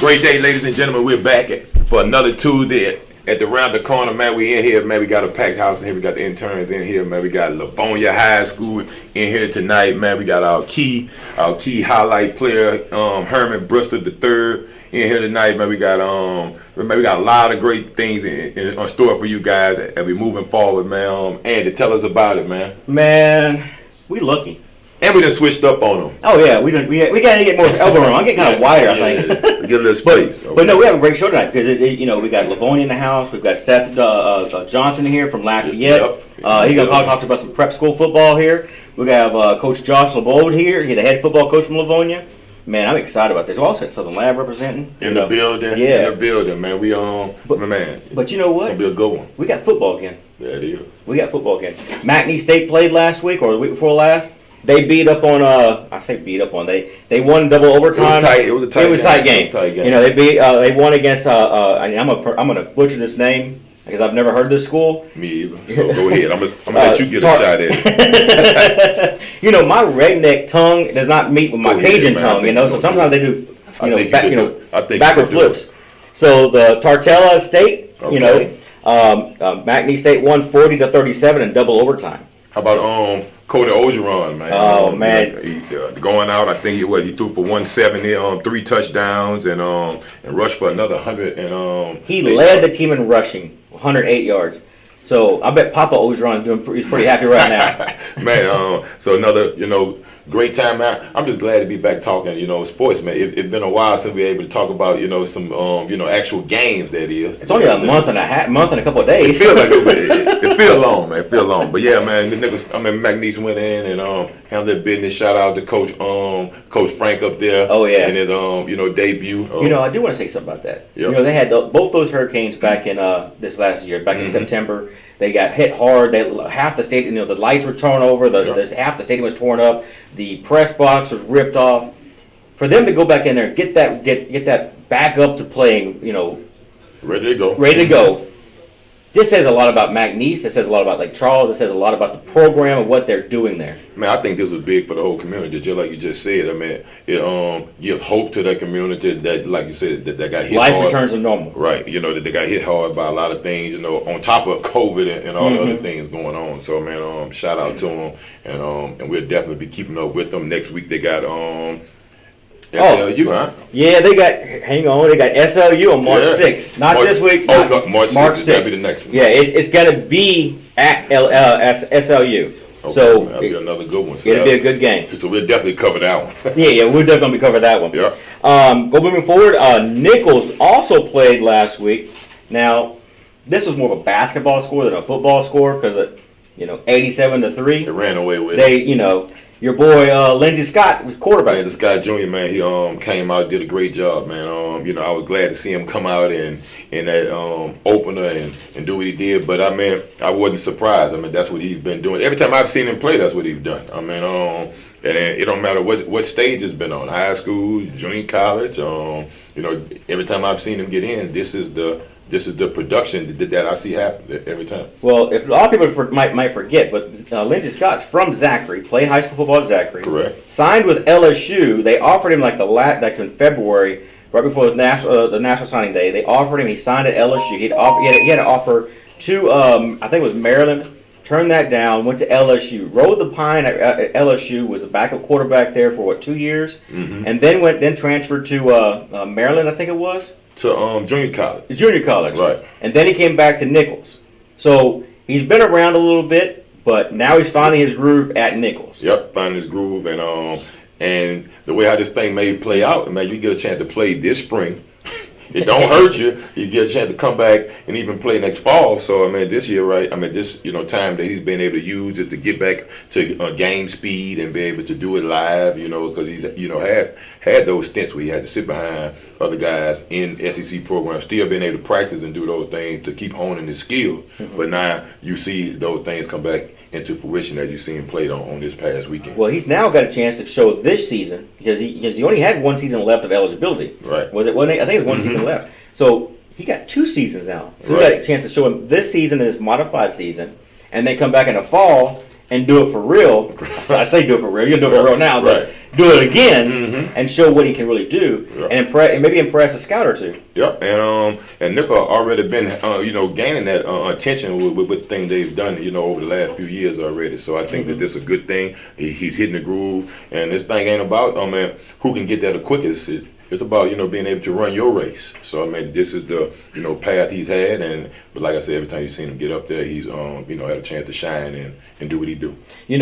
Great day, ladies and gentlemen. We're back for another Tuesday at the Randall Corner. Man, we in here. Man, we got a packed house in here. We got the interns in here. Man, we got Livonia High School in here tonight. Man, we got our key highlight player, Herman Brister III in here tonight. Man, we got a lot of great things in store for you guys as we moving forward. Man, Andy, tell us about it, man. Man, we lucky. And we done switched up on them. Oh yeah, we gotta get more elbow room. I'm getting kind of wider, I think. We get a little space. But no, we have a great show tonight because we got Livonia in the house. We've got Seth Johnson here from Lafayette. He's gonna talk to us about some prep school football here. We got Coach Josh LaBorde here. He's the head football coach from Livonia. Man, I'm excited about this. We also got Southern Lab representing in the building. Yeah, in the building, man. We man. But you know what? It's gonna be a good one. We got football again. Yeah, it is. We got football again. McNeese State played last week or the week before last. They beat up on they won double overtime. It was a tight game. You know, they won against I'm gonna butcher this name because I've never heard of this school. Me either. So go ahead. I'm gonna let you get a shot at it. You know, my redneck tongue does not meet with my Cajun tongue, so sometimes they do backward flips. So the Tartella State, McNeese State won 40-37 in double overtime. How about Cato Ogeron, man? Oh man, he going out. I think he threw for 170, 3 touchdowns, and rushed for another 100. And he led the team in rushing, 108 yards. So I bet Papa Ogeron he's pretty happy right now. Man, so another great time out. I'm just glad to be back talking sports, man. It's been a while since we were able to talk about some actual games. That is. It's only a month and a couple of days. It feels like it feels long, man. It feels long, but yeah, man. The niggas, McNeese went in and handled their business. Shout out to Coach Frank up there. Oh yeah, and his debut. I do want to say something about that. Yep. They had both those hurricanes back in this last year, back in September. They got hit hard. Half the stadium, the lights were torn over. Half the stadium was torn up. The press box was ripped off. For them to go back in there and get that back up to playing, ready to go. Ready to go. This says a lot about McNeese. It says a lot about Lake Charles. It says a lot about the program and what they're doing there. Man, I think this was big for the whole community, just like you just said. It gives hope to that community that, like you said, that got hit hard. Life returns to normal. Right. That they got hit hard by a lot of things, on top of COVID and all the other things going on. So, man, shout out to them. And we'll definitely be keeping up with them. Next week they got SLU, huh? Yeah, they got SLU on March 6th. Not this week. March 6th. That'll be the next one. Yeah, it's going to be at SLU. Okay, so that'll be another good one. So it'll be a good game. So we'll definitely cover that one. yeah, we're definitely going to cover that one. Yeah. Moving forward, Nichols also played last week. Now, this was more of a basketball score than a football score because 87-3. They ran away with it. Your boy Lindsey Scott was quarterback. Lindsey Scott Jr., man, he came out, did a great job, man. I was glad to see him come out in that opener and do what he did. But I wasn't surprised. That's what he's been doing. Every time I've seen him play, that's what he's done. And it don't matter what stage it's been on, high school, junior college. Every time I've seen him get in, this is the production that I see happen every time. Well, if a lot of people might forget, but Lindsey Scott's from Zachary, played high school football at Zachary. Correct. Signed with LSU. They offered him like in February, right before the national signing day. They offered him. He signed at LSU. He had an offer to I think it was Maryland. Turned that down. Went to LSU. Rode the pine at LSU. Was a backup quarterback there for 2 years, and then transferred to Maryland. I think it was. To junior college. Junior college. Right. And then he came back to Nichols. So he's been around a little bit, but now he's finding his groove at Nichols. Yep, finding his groove. And the way how this thing may play out, man, you get a chance to play this spring. It don't hurt you. You get a chance to come back and even play next fall. So, this year, right, this, time that he's been able to use it to get back to game speed and be able to do it live, because he's, had those stints where he had to sit behind other guys in SEC programs, still being able to practice and do those things to keep honing his skills. But now you see those things come back into fruition as you see him played on this past weekend. Well, he's now got a chance to show this season because he only had one season left of eligibility. Right. Was it one? I think it was one season left. So he got 2 seasons now. So he got a chance to show him this season, his modified season, and then come back in the fall and do it for real. I say do it for real. You can do it for real now, but do it again and show what he can really do, and maybe impress a scout or two. Yep, and Nickel already been gaining that attention with things they've done over the last few years already. So I think that this is a good thing. He's hitting the groove, and this thing ain't about who can get there the quickest. It's about being able to run your race. So I mean, this is the path he's had, but like I said, every time you've seen him get up there, he's had a chance to shine and do what he do.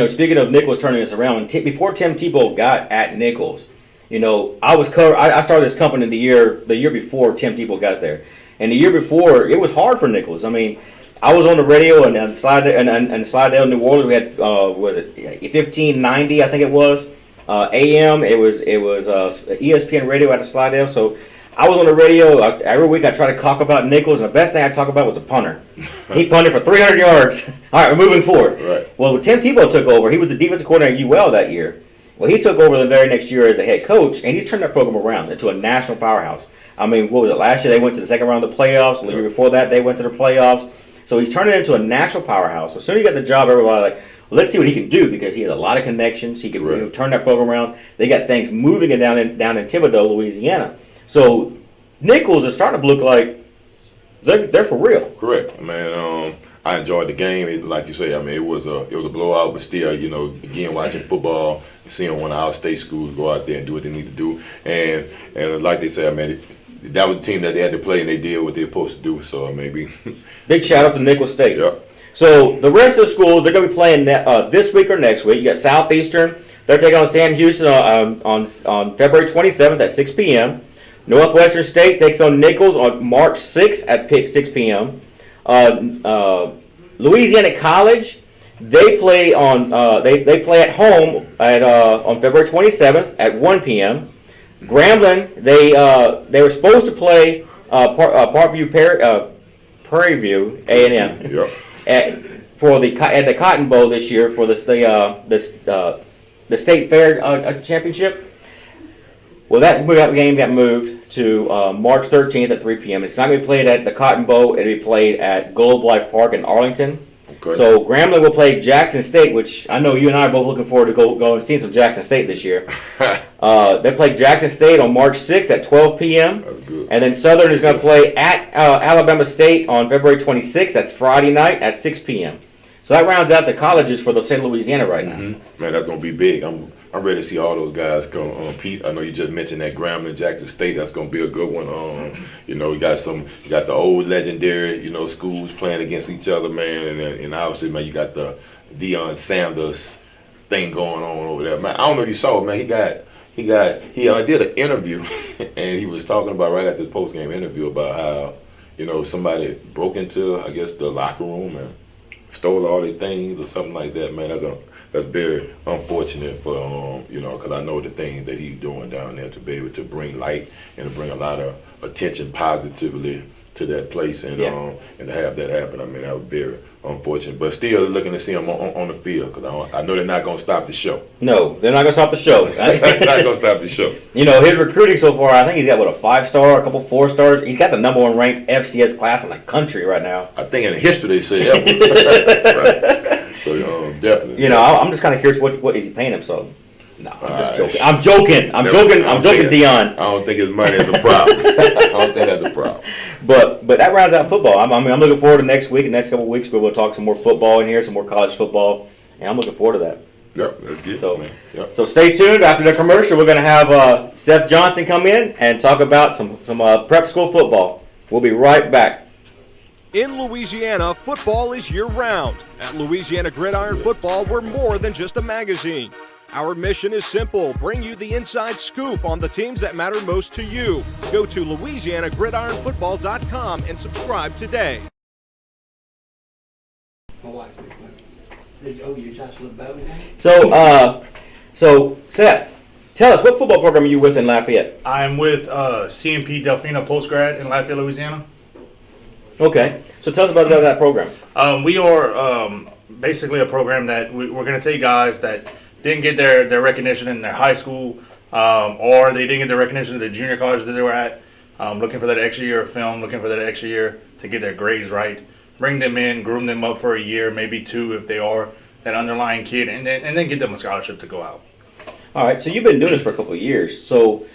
Speaking of Nichols turning this around, before Tim Tebow got at Nichols, I started this company the year before Tim Tebow got there, and the year before it was hard for Nichols. I mean, I was on the radio and Slidell, New Orleans. We had was it 1590, I think it was. AM, it was ESPN radio out of Slidell. So I was on the radio every week. I tried to talk about Nichols, and the best thing I talked about was the punter. He punted for 300 yards. All right, we're moving forward. Right. Well, when Tim Tebow took over, he was the defensive coordinator at UL that year. Well, he took over the very next year as the head coach, and he's turned that program around into a national powerhouse. I mean, what was it? Last year they went to the second round of the playoffs. The year before that they went to the playoffs. So he's turning it into a national powerhouse. As soon as he got the job, everybody was like, well, let's see what he can do, because he has a lot of connections. He can turn that program around. They got things moving down in Thibodaux, Louisiana. So Nichols is starting to look like they're for real. Correct, man. I enjoyed the game. Like you say, I mean, it was a blowout, but still, again, watching football, seeing one of our state schools go out there and do what they need to do, and like they said, I mean, that was the team that they had to play, and they did what they were supposed to do. So maybe big shout out to Nichols State. Yep. So the rest of the schools, they're going to be playing this week or next week. You got Southeastern. They're taking on Sam Houston on February 27th at 6 p.m. Northwestern State takes on Nichols on March 6th at 6 p.m. Louisiana College, they play on they play at home on February 27th at 1 p.m. Grambling, they were supposed to play Parkview Prairie View A&M. Yep. At the Cotton Bowl this year for the state fair championship. Well, that game got moved to March 13th at 3 p.m. It's not going to be played at the Cotton Bowl. It'll be played at Globe Life Park in Arlington. Okay. So Grambling will play Jackson State, which I know you and I are both looking forward to go and see some Jackson State this year. They play Jackson State on March 6th at 12 p.m. That's good. And then Southern is going to play at Alabama State on February 26th. That's Friday night at 6 p.m. So that rounds out the colleges for the state of Louisiana right now. Mm-hmm. Man, that's going to be big. I'm ready to see all those guys go. Pete, I know you just mentioned that Grambling, Jackson State. That's going to be a good one. You got the old legendary, schools playing against each other, man, and obviously, man, you got the Deion Sanders thing going on over there, man. I don't know if you saw it, man. He did an interview, and he was talking about right after his post game interview about how somebody broke into, I guess, the locker room and stole all their things or something like that, man. That's very unfortunate for because I know the things that he's doing down there to be able to bring light and to bring a lot of attention positively to that place and to have that happen. I mean, that was very unfortunate, but still looking to see him on the field because I know they're not going to stop the show. No, they're not going to stop the show. They're not going to stop the show. His recruiting so far, I think he's got a 5-star, a couple 4-stars. He's got the number 1 ranked FCS class in the country right now. I think in the history they say ever. Right. So definitely. I'm just kind of curious what is he paying him? So. No, I'm just joking. I'm joking, Deion. I don't think his money is a problem. I don't think that's a problem. But that rounds out football. I'm looking forward to next week. The next couple of weeks, we'll talk some more football in here, some more college football, and I'm looking forward to that. Yep, that's good. So, man. Yep. So stay tuned. After the commercial, we're going to have Seth Johnson come in and talk about some prep school football. We'll be right back. In Louisiana, football is year-round. At Louisiana Gridiron Football, we're more than just a magazine. Our mission is simple: bring you the inside scoop on the teams that matter most to you. Go to LouisianaGridironFootball.com and subscribe today. My wife. You're Joshua LaBorde now? So Seth, tell us, what football program are you with in Lafayette? I'm with CMP Delfina Postgrad in Lafayette, Louisiana. Okay, so tell us about that program. We are basically a program that we're going to take guys that didn't get their recognition in their high school, or they didn't get their recognition at the junior college that they were at, looking for that extra year of film, looking for that extra year to get their grades right. Bring them in, groom them up for a year, maybe 2 if they are that underlying kid, and then get them a scholarship to go out. All right, so you've been doing this for a couple of years. So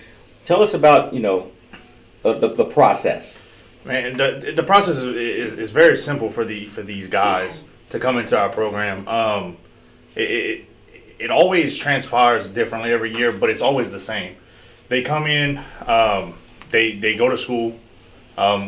tell us about, the process. Man, the process is very simple for these guys to come into our program. It always transpires differently every year, but it's always the same. They come in, they go to school.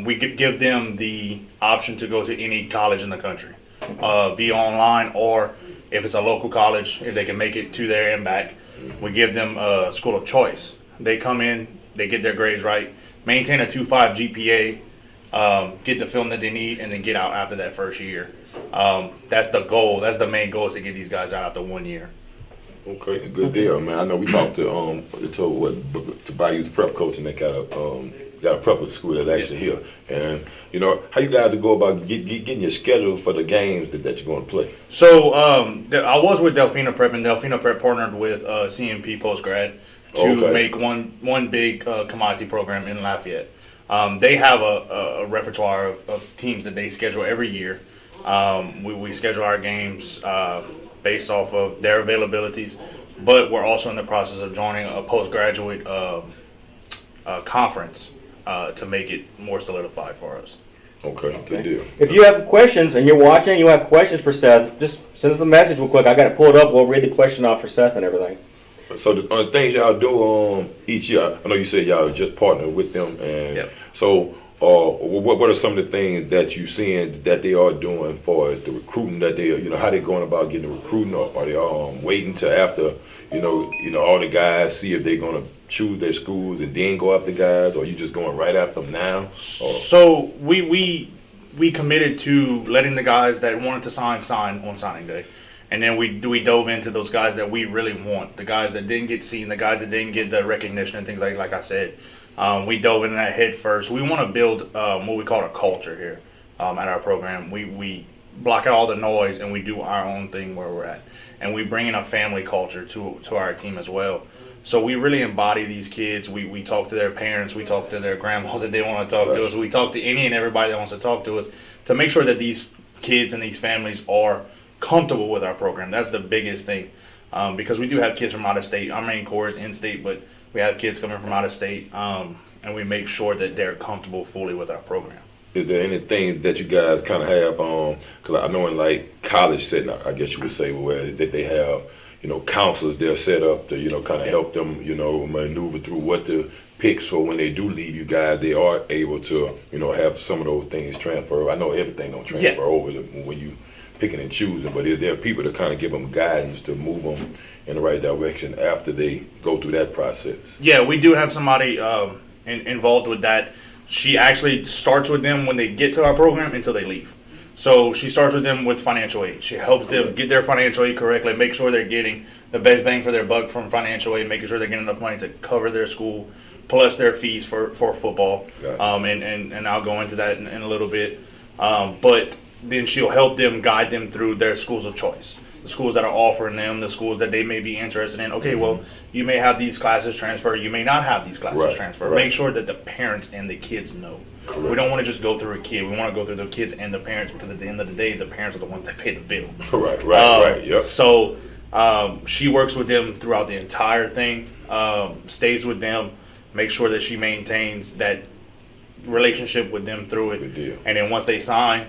We give them the option to go to any college in the country, via online, or if it's a local college, if they can make it to there and back, we give them a school of choice. They come in, they get their grades right, maintain a 2.5 GPA, get the film that they need, and then get out after that first year. That's the goal. That's the main goal, is to get these guys out after 1 year. Okay, good deal, man. I know we talked to Bayou's prep coach, and they got a prep school that's actually here. And how you guys go about getting your schedule for the games that you're going to play? So I was with Delphina Prep, and Delphina Prep partnered with CMP Postgrad to make one big commodity program in Lafayette. They have a repertoire of teams that they schedule every year. We schedule our games based off of their availabilities, but we're also in the process of joining a postgraduate conference to make it more solidified for us. Okay, good deal. If you have questions and you're watching, you have questions for Seth, just send us a message real quick. I got it pulled up. We'll read the question off for Seth and everything. So the things y'all do each year, I know you said y'all just partnered with them, and so what are some of the things that you seeing that they are doing for the recruiting that they, how they going about getting the recruiting, or are they waiting till after all the guys see if they're going to choose their schools and then go after guys, or you just going right after them now? So we committed to letting the guys that wanted to sign on signing day. And then we dove into those guys that we really want, the guys that didn't get seen, the guys that didn't get the recognition and things like I said. We dove into that head first. We want to build what we call a culture here at our program. We block out all the noise and we do our own thing where we're at. And we bring in a family culture to our team as well. So we really embody these kids. We talk to their parents. We talk to their grandmas that they want to talk to us. We talk to any and everybody that wants to talk to us to make sure that these kids and these families are comfortable with our program. That's the biggest thing, because we do have kids from out of state. Our main core is in state, but we have kids coming from out of state, and we make sure that they're comfortable fully with our program. Is there anything that you guys kind of have because I know in like college setting, I guess you would say, where that they have counselors they're set up to kind of help them maneuver through what to pick, so when they do leave you guys, they are able to have some of those things transfer. I know everything don't transfer over when you picking and choosing, but is there people to kind of give them guidance to move them in the right direction after they go through that process? Yeah, we do have somebody involved with that. She actually starts with them when they get to our program until they leave. So she starts with them with financial aid. She helps them get their financial aid correctly, make sure they're getting the best bang for their buck from financial aid, making sure they're getting enough money to cover their school, plus their fees for football. And I'll go into that in a little bit. But then she'll help them, guide them through their schools of choice, the schools that are offering them, the schools that they may be interested in. Okay, well, you may have these classes transfer, you may not have these classes transfer. Make sure that the parents and the kids know. Correct. We don't want to just go through a kid. We want to go through the kids and the parents, because at the end of the day, the parents are the ones that pay the bill. Right. Yep. So she works with them throughout the entire thing, stays with them, makes sure that she maintains that relationship with them through it. Good deal. And then once they sign,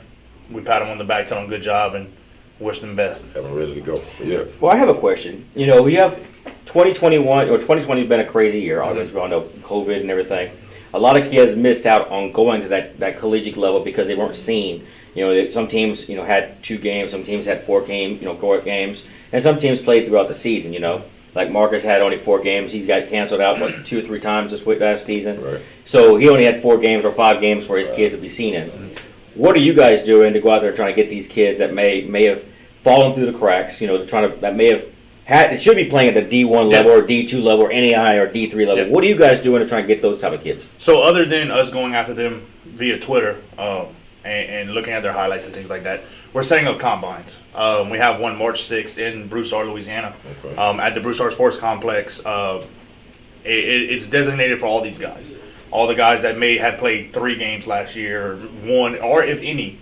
we pat them on the back, tell them good job, and wish them best. Have them ready to go. Yeah. Well, I have a question. We have 2021, or 2020 has been a crazy year. Obviously, we all know COVID and everything. A lot of kids missed out on going to that collegiate level because they weren't seen. Some teams, had 2 games, some teams had 4 games, games, and some teams played throughout the season. Like Marcus had only 4 games. He's got canceled out 2 or 3 times this last season. Right. So he only had 4 games or 5 games for his kids to be seen in. What are you guys doing to go out there and try to get these kids that may have fallen through the cracks? That may have it should be playing at the D1 level or D2 level or NAI or D3 level. What are you guys doing to try and get those type of kids? So other than us going after them via Twitter and looking at their highlights and things like that, we're setting up combines. We have one March 6th in Brister, Louisiana, at the Brister Sports Complex. It's designated for all these guys. All the guys that may have played 3 games last year, 1, or if any,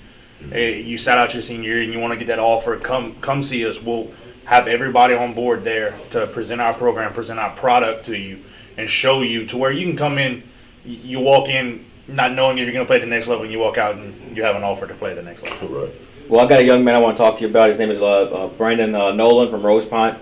Hey, you sat out your senior year and you want to get that offer, come see us. We'll have everybody on board there to present our program, present our product to you, and show you to where you can come in, you walk in not knowing if you're going to play at the next level, and you walk out and you have an offer to play at the next level. Right. Well, I got a young man I want to talk to you about. His name is Brendon Nolan from Rose Pine.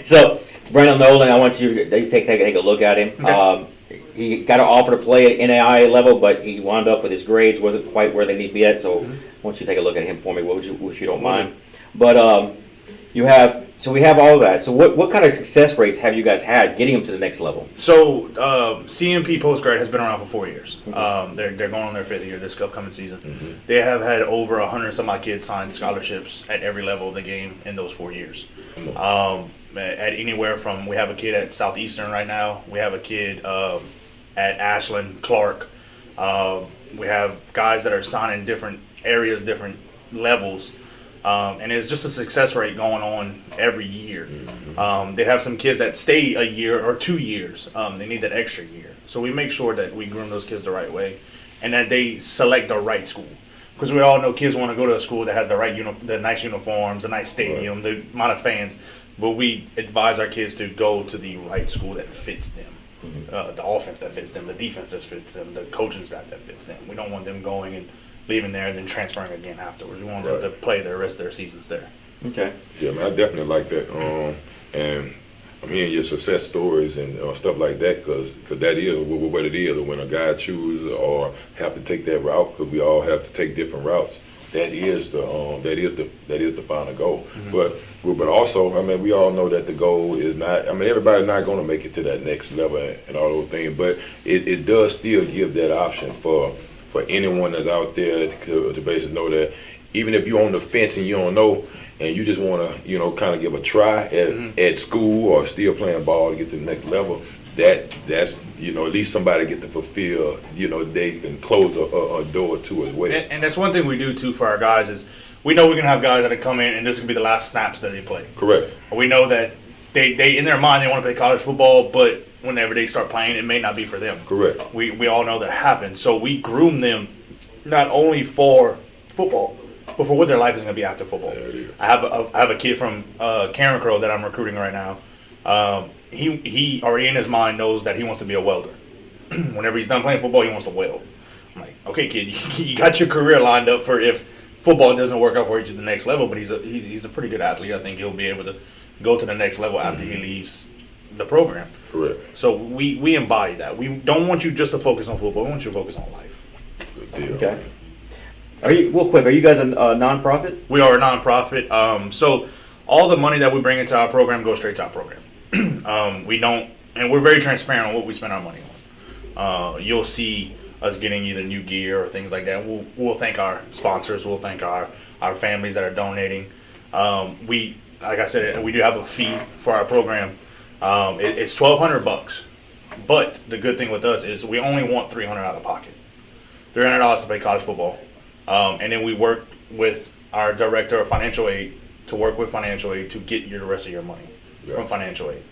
So, Brendon Nolan, I want you to take a look at him. Okay. He got an offer to play at NAIA level, but he wound up with his grades wasn't quite where they need to be at. So, I want you to take a look at him for me, if you don't mind. But we have all that. So, what kind of success rates have you guys had getting him to the next level? So, CMP postgrad has been around for 4 years. They're going on their 5th year this upcoming season. They have had over 100 some odd kids sign scholarships at every level of the game in those 4 years. At anywhere from, we have a kid at Southeastern right now. We have a kid at Ashland, Clark. We have guys that are signing different areas, different levels. And it's just a success rate going on every year. They have some kids that stay a year or 2 years. They need that extra year. So we make sure that we groom those kids the right way and that they select the right school. Because we all know kids want to go to a school that has the right the nice uniforms, the nice stadium, the amount of fans. But we advise our kids to go to the right school that fits them. The offense that fits them, the defense that fits them, the coaching staff that fits them. We don't want them going and leaving there and then transferring again afterwards. We want them to play the rest of their seasons there. Okay. Yeah, man, I definitely like that. And I'm hearing your success stories and stuff like that because that is what it is. When a guy chooses or have to take that route, because we all have to take different routes. That is the final goal. But also, I mean, we all know that the goal is not. I mean, everybody's not going to make it to that next level and all those things. But it does still give that option for anyone that's out there to basically know that even if you're on the fence and you don't know and you just want to kind of give a try at school or still playing ball to get to the next level, that's at least somebody get to fulfill they can close a door to as well. And that's one thing we do too for our guys is we know we're gonna have guys that come in and this is gonna be the last snaps that they play. Correct. We know that they in their mind they want to play college football, but whenever they start playing, it may not be for them. Correct. We all know that happens. So we groom them not only for football, but for what their life is going to be after football. I have a kid from Karen Crow that I'm recruiting right now. He already in his mind knows that he wants to be a welder. Whenever he's done playing football, he wants to weld. I'm like, okay, kid, you got your career lined up for if football doesn't work out for you to the next level. But he's a pretty good athlete. I think he'll be able to go to the next level after he leaves the program. Correct. So we embody that. We don't want you just to focus on football. We want you to focus on life. Good deal. Okay. Are you guys a nonprofit? We are a nonprofit. So all the money that we bring into our program goes straight to our program. We don't, and we're very transparent on what we spend our money on. You'll see us getting either new gear or things like that. We'll thank our sponsors. We'll thank our families that are donating. Like I said, we do have a fee for our program. It's $1,200, but the good thing with us is we only want $300 out of pocket. $300 to play college football, and then we work with our director of financial aid to work with financial aid to get you the rest of your money from financial aid.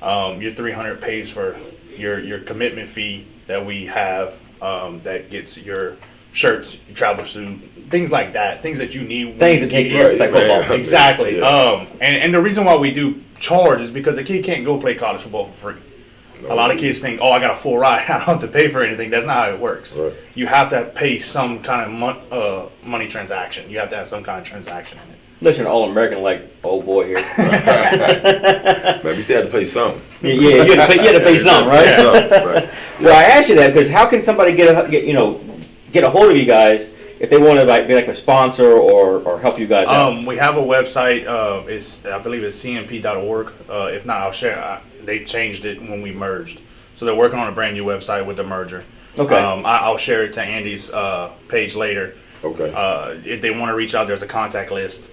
Your $300 pays for your commitment fee that we have that gets your shirts, your travel suit, things like that, things that you need. Things that takes care of football. Exactly. Yeah. And the reason why we do charge is because a kid can't go play college football for free. A lot of kids think, I got a full ride. I don't have to pay for anything. That's not how it works. Right. You have to pay some kind of money transaction. You have to have some kind of transaction in it. Unless you're an All-American like old boy here. Man, we still have to pay something. Yeah, you had to pay something, right? Right. Well, I asked you that because how can somebody get a hold of you guys if they want to be like a sponsor or help you guys out? We have a website. I believe it's cmp.org. If not, I'll share. They changed it when we merged, so they're working on a brand new website with the merger. Okay. I'll share it to Andy's page later. Okay. If they want to reach out, there's a contact list.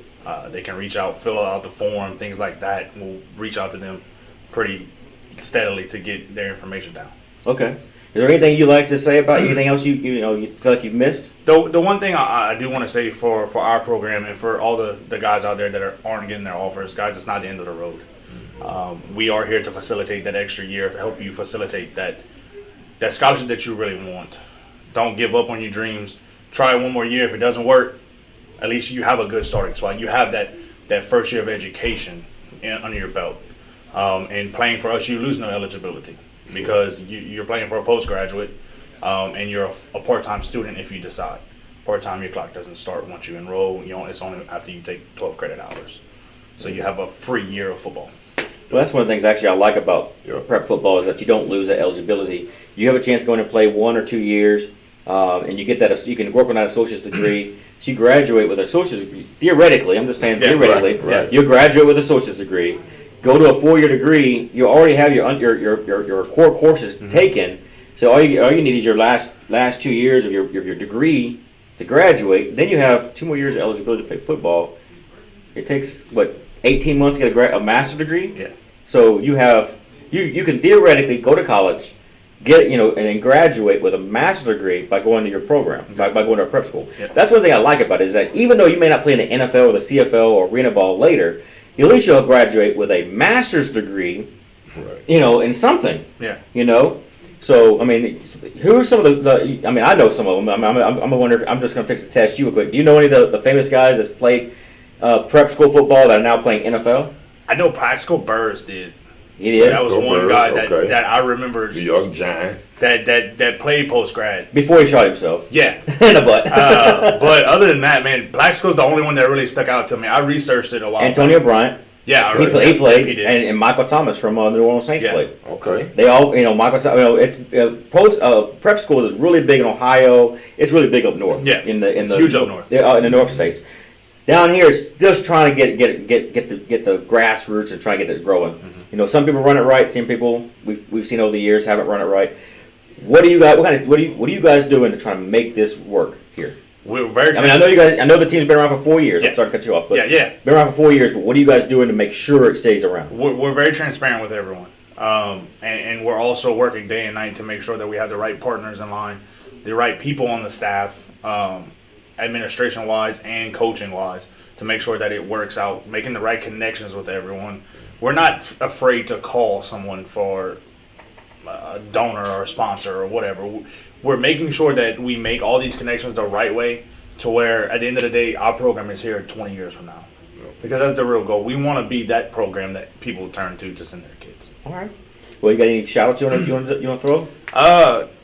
They can reach out, fill out the form, things like that. We'll reach out to them pretty steadily to get their information down. Okay. Is there anything you'd like to say about anything else you feel like you've missed? The one thing I do want to say for our program and for all the guys out there that aren't getting their offers, guys, it's not the end of the road. We are here to facilitate that extra year, to help you facilitate that scholarship that you really want. Don't give up on your dreams. try it one more year. If it doesn't work, at least you have a good starting spot. You have that first year of education under your belt. And playing for us, you lose no eligibility because you're playing for a postgraduate, and you're a part-time student if you decide. Part-time, your clock doesn't start once you enroll. It's only after you take 12 credit hours. So you have a free year of football. Well, that's one of the things actually I like about prep football is that you don't lose that eligibility. You have a chance to go in and play 1 or 2 years, and you get that. You can work on that associate's degree. So you graduate with an associate's degree. Theoretically, I'm just saying theoretically, right. You graduate with an associate's degree, go to a 4-year degree. You already have your core courses taken. So all you need is your last 2 years of your degree to graduate. Then you have 2 more years of eligibility to play football. It takes 18 months to get a master's degree. Yeah. So you can theoretically go to college, get and then graduate with a master's degree by going to your program, by going to a prep school. Yeah. That's one thing I like about it is that even though you may not play in the NFL or the CFL or arena ball later, at least you'll graduate with a master's degree, Right. in something. Yeah. So I mean, who's some of the I mean, I know some of them. I'm wondering. I'm just going to fix the test you real quick. Do you know any of the famous guys that's played prep school football that are now playing NFL? I know Practical Burrs did. He is. That was Go one Birds, guy okay. that I remember New York Giants. that played post grad. Before he shot himself. Yeah. In the butt. But other than that, man, Blacksco's the only one that really stuck out to me. I researched it a while. Antonio Bryant. Yeah, I He played, He did. and Michael Thomas from the New Orleans Saints Yeah. played. Okay. They all, Michael Thomas. It's prep schools is really big in Ohio. It's really big up north. Yeah, it's huge up north. Yeah, in the north states. Down here, it's just trying to get the grassroots and try to get it growing. Mm-hmm. Some people run it right. Some people we've seen over the years haven't run it right. What do you guys? What are you guys doing to try to make this work here? We're very. I know the team's been around for 4 years. Yeah. I'm sorry to cut you off, but Yeah. been around for 4 years. But what are you guys doing to make sure it stays around? We're very transparent with everyone, and we're also working day and night to make sure that we have the right partners in line, the right people on the staff, administration-wise and coaching-wise, to make sure that it works out, making the right connections with everyone. We're not afraid to call someone for a donor or a sponsor or whatever. We're making sure that we make all these connections the right way to where, at the end of the day, our program is here 20 years from now. Because that's the real goal. We want to be that program that people turn to send their kids. All right. Well, you got any shout-outs you want to throw?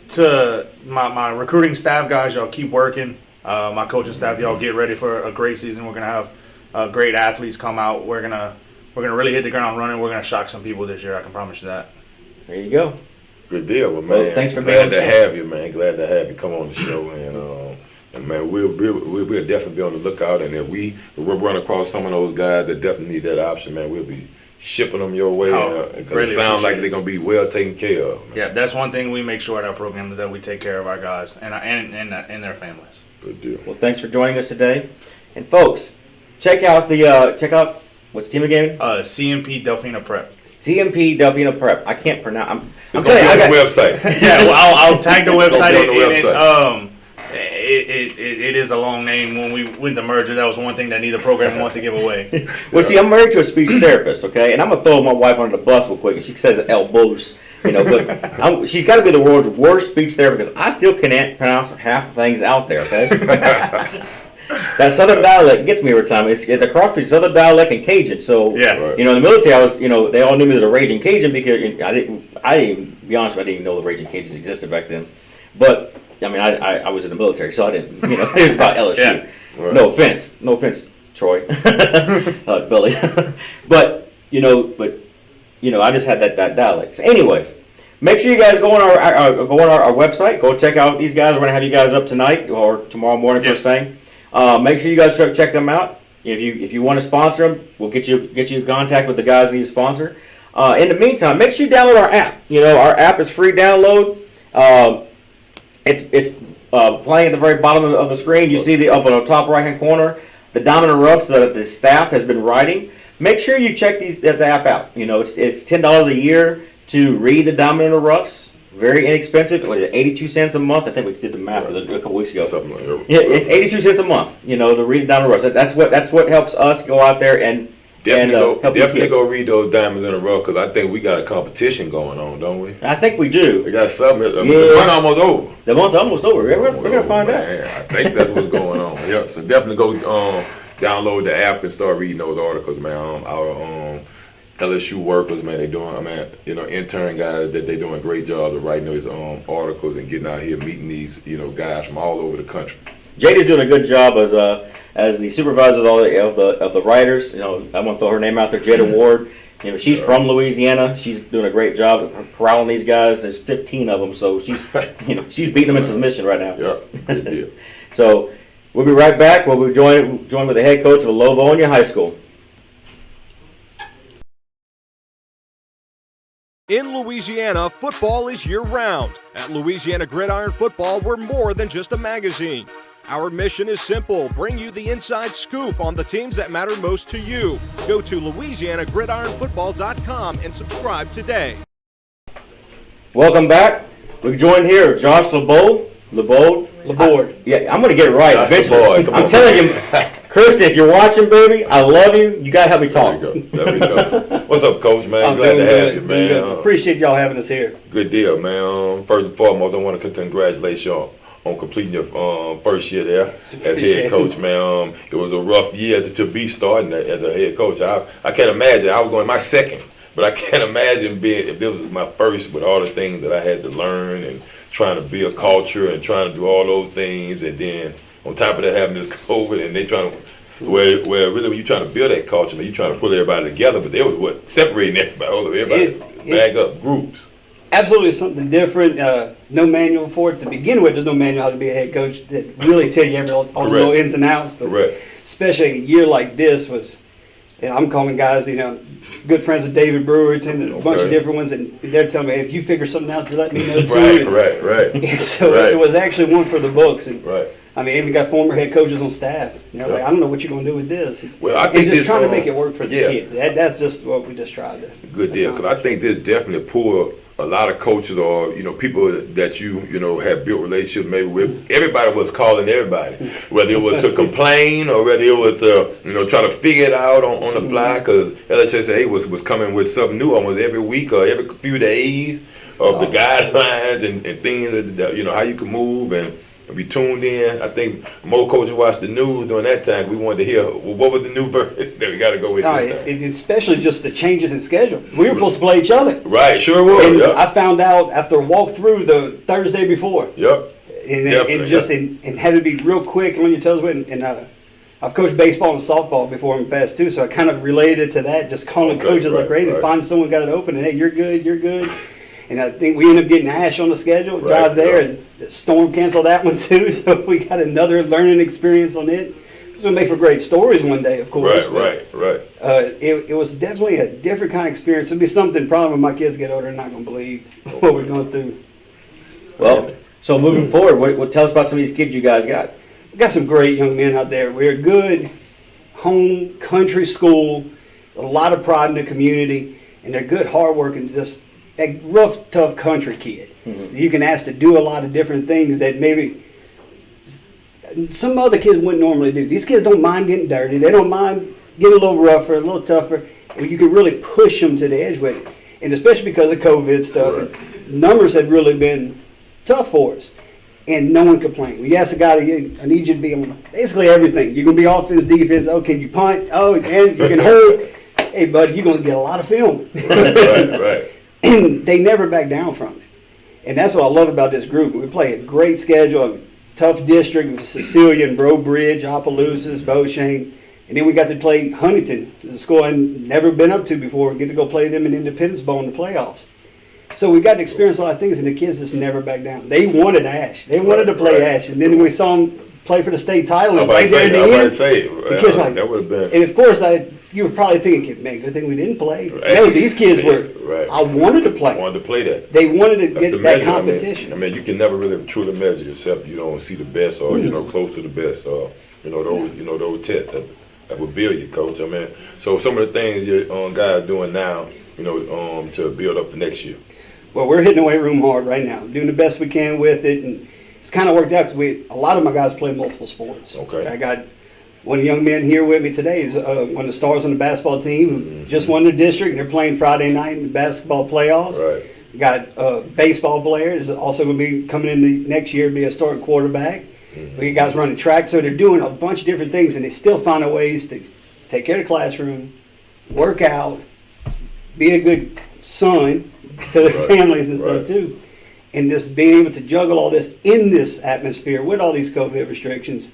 To my recruiting staff guys, y'all keep working. My coaching staff, y'all get ready for a great season. We're gonna have great athletes come out. We're gonna really hit the ground running. We're gonna shock some people this year. I can promise you that. There you go. Good deal, well, man. Well, thanks for being glad on the to show. have you, man. Glad to have you come on the show, and man, we'll definitely be on the lookout. And if we run across some of those guys that definitely need that option, man, we'll be shipping them your way because really it sounds like appreciate they're gonna be well taken care of. Man. Yeah, that's one thing we make sure at our program is that we take care of our guys and their families. Good deal. Well, thanks for joining us today. And folks, check out what's the team again? CMP Delphina Prep. CMP Delphina Prep. I can't pronounce. I'm It's telling gonna you, be on the website. Yeah, well, I'll tag the website. Go on the website. It is a long name. When we went to merger, that was one thing that neither program wanted to give away. Well, see, I'm married to a speech therapist, okay, and I'm gonna throw my wife under the bus real quick, and she says elbows, but she's got to be the world's worst speech therapist because I still can't pronounce half the things out there, okay. That Southern dialect gets me every time. It's a cross between Southern dialect and Cajun. So Yeah. Right. in the military, I was they all knew me as a raging Cajun because I didn't be honest, I didn't even know the raging Cajuns existed back then. But I was in the military, so I didn't. It was about LSU. Yeah. Right. No offense, Troy, Billy. but I just had that dialect. So, anyways, make sure you guys go on our website. Go check out these guys. We're gonna have you guys up tonight or tomorrow morning first thing. Make sure you guys check them out. If you want to sponsor them, we'll get you in contact with the guys that need to sponsor. In the meantime, make sure you download our app. Our app is free download. It's playing at the very bottom of the screen. You see up on the top right hand corner the dominant roughs that the staff has been writing. Make sure you check the app out. It's $10 a year to read the dominant roughs. Very inexpensive. What is it, 82 cents a month? I think we did the math a couple weeks ago. Something like that. Yeah, it's 82 cents a month. To read the dominant roughs. That's what helps us go out there Definitely go read those diamonds in the rough because I think we got a competition going on, don't we? I think we do. We got something. Yeah. The month almost over. The month's almost over. We're gonna find out. I think that's what's going on. Yeah, so definitely go download the app and start reading those articles, man. Our LSU workers, man, intern guys that they doing a great job of writing those articles and getting out here meeting these guys from all over the country. JD's doing a good job as the supervisor of the writers. I want to throw her name out there, Jada Ward. She's from Louisiana. She's doing a great job of corralling these guys. There's 15 of them, so she's she's beating them in submission right now. Yeah, good deal. So we'll be right back. We'll be joined with the head coach of Livonia High School. In Louisiana, football is year-round. At Louisiana Gridiron Football, we're more than just a magazine. Our mission is simple: bring you the inside scoop on the teams that matter most to you. Go to LouisianaGridironFootball.com and subscribe today. Welcome back. We're joined here with Josh LaBorde. Yeah, I'm going to get it right eventually. I'm telling you, Kristen, if you're watching, baby, I love you. You got to help me talk. There we go. What's up, Coach, man? Glad to have you, man. Appreciate y'all having us here. Good deal, man. First and foremost, I want to congratulate you on completing your first year there as head coach, man. It was a rough year to be starting as a head coach. I can't imagine. I was going my second, but I can't imagine if this was my first with all the things that I had to learn and trying to build culture and trying to do all those things, and then on top of that having this COVID, and they trying to where really when you trying to build that culture, man, you trying to pull everybody together, but they was separating everybody bag up groups. Absolutely something different. No manual for it to begin with. There's no manual how to be a head coach that really tell you all the little ins and outs. But especially a year like this was, I'm calling guys, good friends with David Brewerton and a bunch of different ones, and they're telling me, hey, if you figure something out, let me know too. Right. And so it was actually one for the books. And I mean, even got former head coaches on staff. Like, I don't know what you're going to do with this. Well, I think just trying to make it work for the kids. That's just what we just tried to. Good deal, because I think this definitely pulled a lot of coaches or people that you have built relationships maybe with. Everybody was calling everybody, whether it was to complain or whether it was to try to figure it out on the fly, because LHSA was coming with something new almost every week or every few days of the guidelines and things that how you can move and be tuned in. I think more coaches watched the news during that time. We wanted to hear what was the new version that we got to go with this time. Especially just the changes in schedule. We were supposed to play each other. Right, sure was. And I found out after a walk through the Thursday before. Yep. And had to be real quick on your toes with. And I've coached baseball and softball before in the past too, so I kind of related to that. Just calling coaches like crazy, find someone got it open, and hey, you're good. And I think we ended up getting Ash on the schedule, drive there, and the storm canceled that one too. So we got another learning experience on it. It's going to make for great stories one day, of course. Right. It was definitely a different kind of experience. It'll be something probably when my kids get older, they're not going to believe what we're going through. Well, so moving forward, what tell us about some of these kids you guys got? We got some great young men out there. We're a good home country school, a lot of pride in the community, and they're good, hardworking, just a rough, tough country kid. Mm-hmm. You can ask to do a lot of different things that maybe some other kids wouldn't normally do. These kids don't mind getting dirty. They don't mind getting a little rougher, a little tougher. And you can really push them to the edge with it. And especially because of COVID stuff, and numbers have really been tough for us. And no one complained. When you ask a guy, I need you to be on basically everything. You're going to be offense, defense. Oh, can you punt? Oh, and you can hold. Hey, buddy, you're going to get a lot of film. Right. And they never back down from it. And that's what I love about this group. We play a great schedule, a tough district with Cecilia and Bro Bridge, Opelousas, Beauchene. And then we got to play Huntington, the school I'd never been up to before. We get to go play them in Independence Bowl in the playoffs. So we got to experience a lot of things, and the kids just never back down. They wanted Ash. They wanted to play Ash. And then we saw them play for the state title. The kids were like, that would have been. And of course, you were probably thinking, man, good thing we didn't play. No, these kids were. I wanted to play. Wanted to play that. They wanted to get that competition. I mean, you can never really truly measure yourself if you don't see the best or close to the best or those tests that would build you, coach. I mean, so some of the things your guys are doing now, to build up for next year. Well, we're hitting the weight room hard right now, doing the best we can with it, and it's kind of worked out because a lot of my guys play multiple sports. Okay. I got One of the young men here with me today is one of the stars on the basketball team who just won the district, and they're playing Friday night in the basketball playoffs. Right. Got a baseball player is also going to be coming in the next year to be a starting quarterback. We got guys running track, so they're doing a bunch of different things, and they still find ways to take care of the classroom, work out, be a good son to their families and stuff too. And just being able to juggle all this in this atmosphere with all these COVID restrictions,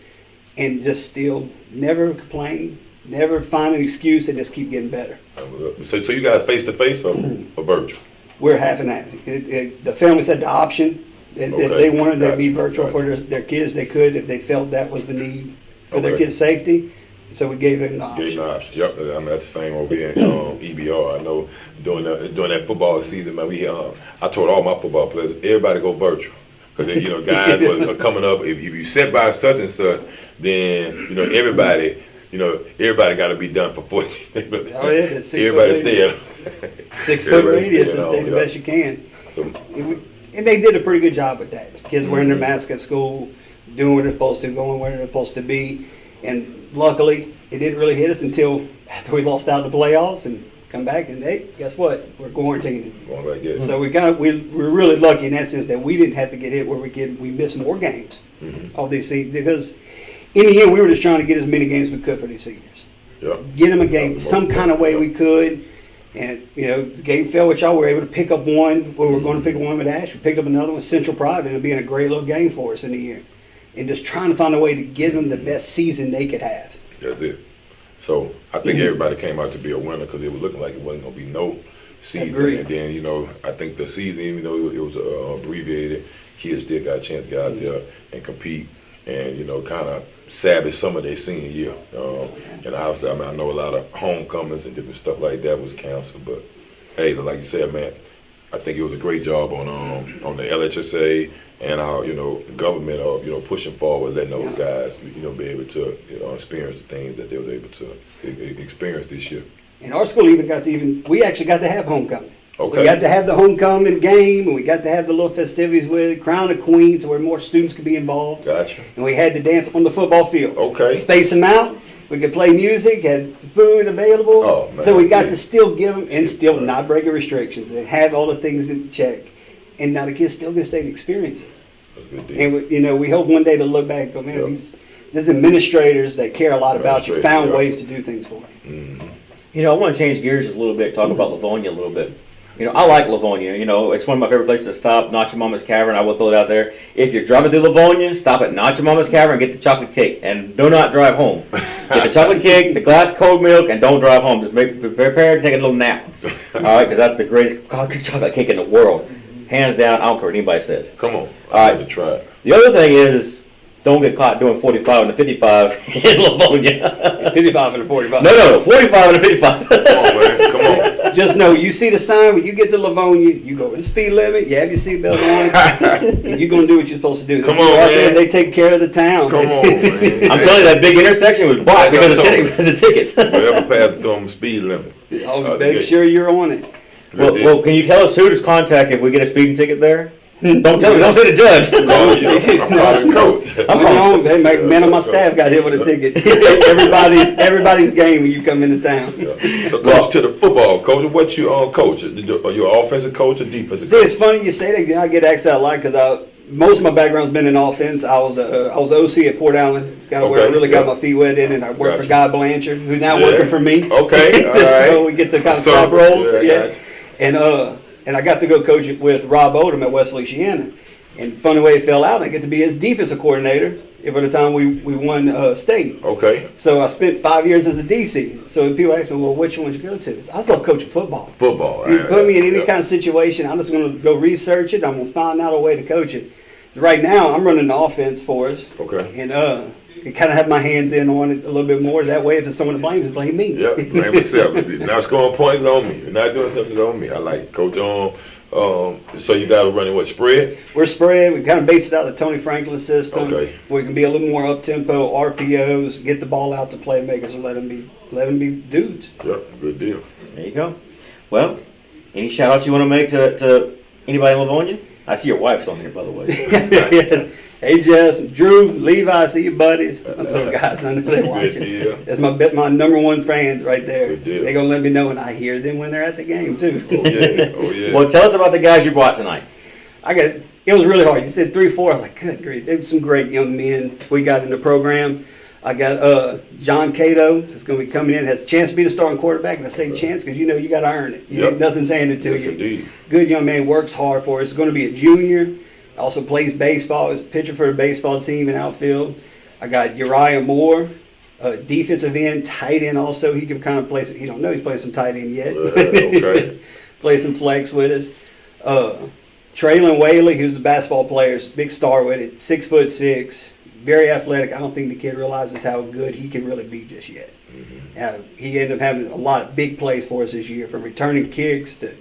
and just still never complain, never find an excuse, and just keep getting better. So you guys face to face or virtual? We're half and half. The families had the option. If they wanted to be virtual for their kids, they could if they felt that was the need for their kids' safety. So we gave them an option. Gave them an option. Yep, I mean that's the same over here in EBR. I know during that football season, man, I told all my football players, everybody go virtual. Because guys are coming up. If you sit by such and such, then everybody got to be done for 14. Oh yeah, everybody stay 6 foot radius and stay the best you can. So, and they did a pretty good job with that. Kids wearing their mask at school, doing what they're supposed to, going where they're supposed to be, and luckily it didn't really hit us until after we lost out in the playoffs and come back and hey, guess what? We're quarantining. So we're really lucky in that sense that we didn't have to get hit where we missed more games of these seasons, because in the end we were just trying to get as many games as we could for these seniors. Yeah. Get them a game some kind of way we could. And, the game fell with y'all. We were able to pick up one. We were going to pick one with Ash. We picked up another one, Central Private, and it being a great little game for us in the year. And just trying to find a way to give them the best season they could have. That's it. So I think everybody came out to be a winner because it was looking like it wasn't going to be no season. Agreed. And then, I think the season, even though it was abbreviated, kids still got a chance to get out there and compete and, kind of savage some of their senior year. And obviously, I know a lot of homecomings and different stuff like that was canceled. But, hey, like you said, man, I think it was a great job on the LHSA and our, government of, pushing forward, letting those guys, be able to, experience the things that they were able to experience this year. And our school we actually got to have homecoming. Okay. We got to have the homecoming game, and we got to have the little festivities with Crown of Queens where more students could be involved. Gotcha. And we had to dance on the football field. Okay. Space them out. We could play music, had food available. Oh, man. So we got to still give them and still not break the restrictions and have all the things in check. And now the kids still get to stay and experience it. That's a good deal. And we hope one day to look back and go, man, these administrators that care a lot about you found ways to do things for you. I want to change gears just a little bit, talk about Livonia a little bit. I like Livonia. It's one of my favorite places to stop. Nacho Mama's Cavern, I will throw it out there. If you're driving through Livonia, stop at Nacho Mama's Cavern and get the chocolate cake. And do not drive home. Get the chocolate cake, the glass cold milk, and don't drive home. Just prepare to take a little nap. All right, because that's the greatest chocolate cake in the world. Hands down, I don't care what anybody says. Come on. All right. To try it. The other thing is, don't get caught doing 45 and a 55 in Livonia. 55 and a 45. No, 45 and a 55. Come on, man. Come on. Just know, you see the sign when you get to Livonia, you go to the speed limit, you have your seatbelt on, and you're going to do what you're supposed to do. Come on, out man. there, they take care of the town. Come on, man. I'm telling you, that big intersection was blocked because of tickets. Whoever passed the speed limit. Make sure you're on it. Well, can you tell us who to contact if we get a speeding ticket there? Don't tell me. Don't say the judge. I'm calling coach. Man on my staff got hit with a ticket. Everybody's game when you come into town. Yeah. So, coach, to the football coach, what you coach? Are you an offensive coach or defensive See, coach? it's funny you say that. I get asked that a lot because most of my background's been in offense. I was OC at Port Allen. It's kind of where I really got my feet wet in, and I worked for Guy Blanchard, who's now working for me. Okay, all right. So we get to kind of top roles. And I got to go coach it with Rob Odom at West Feliciana. And funny way it fell out, I get to be his defensive coordinator by the time we won state. Okay. So I spent 5 years as a DC. So when people ask me, well, which one did you go to? I just love coaching football. Football. You put me in any kind of situation, I'm just going to go research it. I'm going to find out a way to coach it. Right now, I'm running the offense for us. Okay. And I kind of have my hands in on it a little bit more. That way, if there's someone to blame, blame me. Yeah, blame myself. Not scoring points on me. You're not doing something on me. I like coach on. So you guys are running what, spread? We're spread. We kind of based it out of the Tony Franklin system. Okay. We can be a little more up tempo, RPOs, get the ball out to playmakers, and let them be dudes. Yep, good deal. There you go. Well, any shout outs you want to make to anybody in Livonia? I see your wife's on here, by the way. Hey, Jess, Drew, Levi, I see you buddies. My little guys, I know they're watching. deal. That's my number one fans right there. Good deal. They're going to let me know when I hear them when they're at the game, too. Oh yeah, oh yeah. Well, tell us about the guys you brought tonight. It was really hard. You said 3-4. I was like, good grief. There's some great young men we got in the program. I got John Cato, who's going to be coming in, has a chance to be the starting quarterback. And I say chance because you know you got to earn it. Nothing's handed to Yes, you. indeed. Good young man, works hard for us. He's going to be a junior. Also plays baseball. He's a pitcher for the baseball team in outfield. I got Uriah Moore, defensive end, tight end also. He can kind of play. He don't know he's playing some tight end yet. Okay. Play some flex with us. Treylin Whaley, who's the basketball player, big star with it, 6'6", very athletic. I don't think the kid realizes how good he can really be just yet. He ended up having a lot of big plays for us this year, from returning kicks to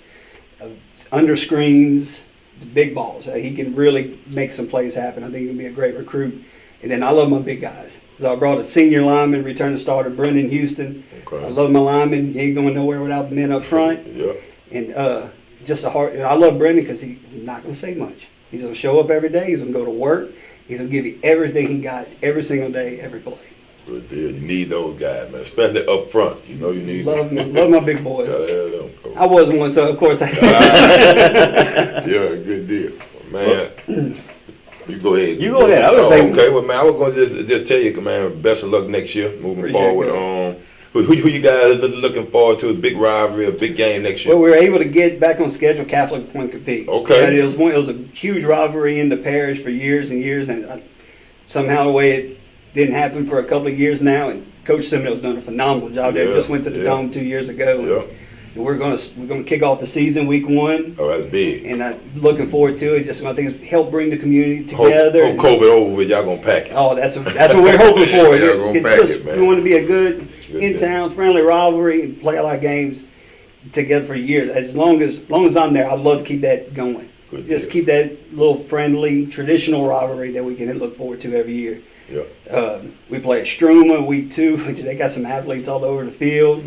under screens to big balls. He can really make some plays happen. I think he'll be a great recruit. And then I love my big guys. So I brought a senior lineman, returning starter, Brendon Houston. Okay. I love my lineman. You ain't going nowhere without the men up front. Yep. And just a hard. I love Brendon because he's not going to say much. He's going to show up every day. He's going to go to work. He's going to give you everything he got every single day, every play. Good deal. You need those guys, man, especially up front. You know you need Love my big boys. Gotta have them, coach. I wasn't one, so of course. Yeah, good deal, man. You go ahead. You go ahead. I was saying. Okay, well, man, I was going to just tell you, man, best of luck next year, moving Appreciate forward. it. Who you guys looking forward to? A big rivalry, a big game next year. Well, we were able to get back on schedule. Catholic Point compete. Okay. It was a huge rivalry in the parish for years and years, and somehow the way it didn't happen for a couple of years now. And Coach Seminole's done a phenomenal job there. Yeah, Just went to the Dome 2 years ago. Yeah. And we're gonna kick off the season week 1. Oh, that's big. And I'm looking forward to it. Just I think it's help bring the community together. Hope COVID over with, y'all gonna pack it. Oh, that's what we're hoping for. Yeah, gonna pack it, man. We want to be a good Good in-town friendly rivalry and play a lot of games together for years. As long as I'm there, I'd love to keep that going. Good Just deal. keep that little friendly, traditional rivalry that we can look forward to every year. Yeah. We play at Struma week 2, which they got some athletes all over the field.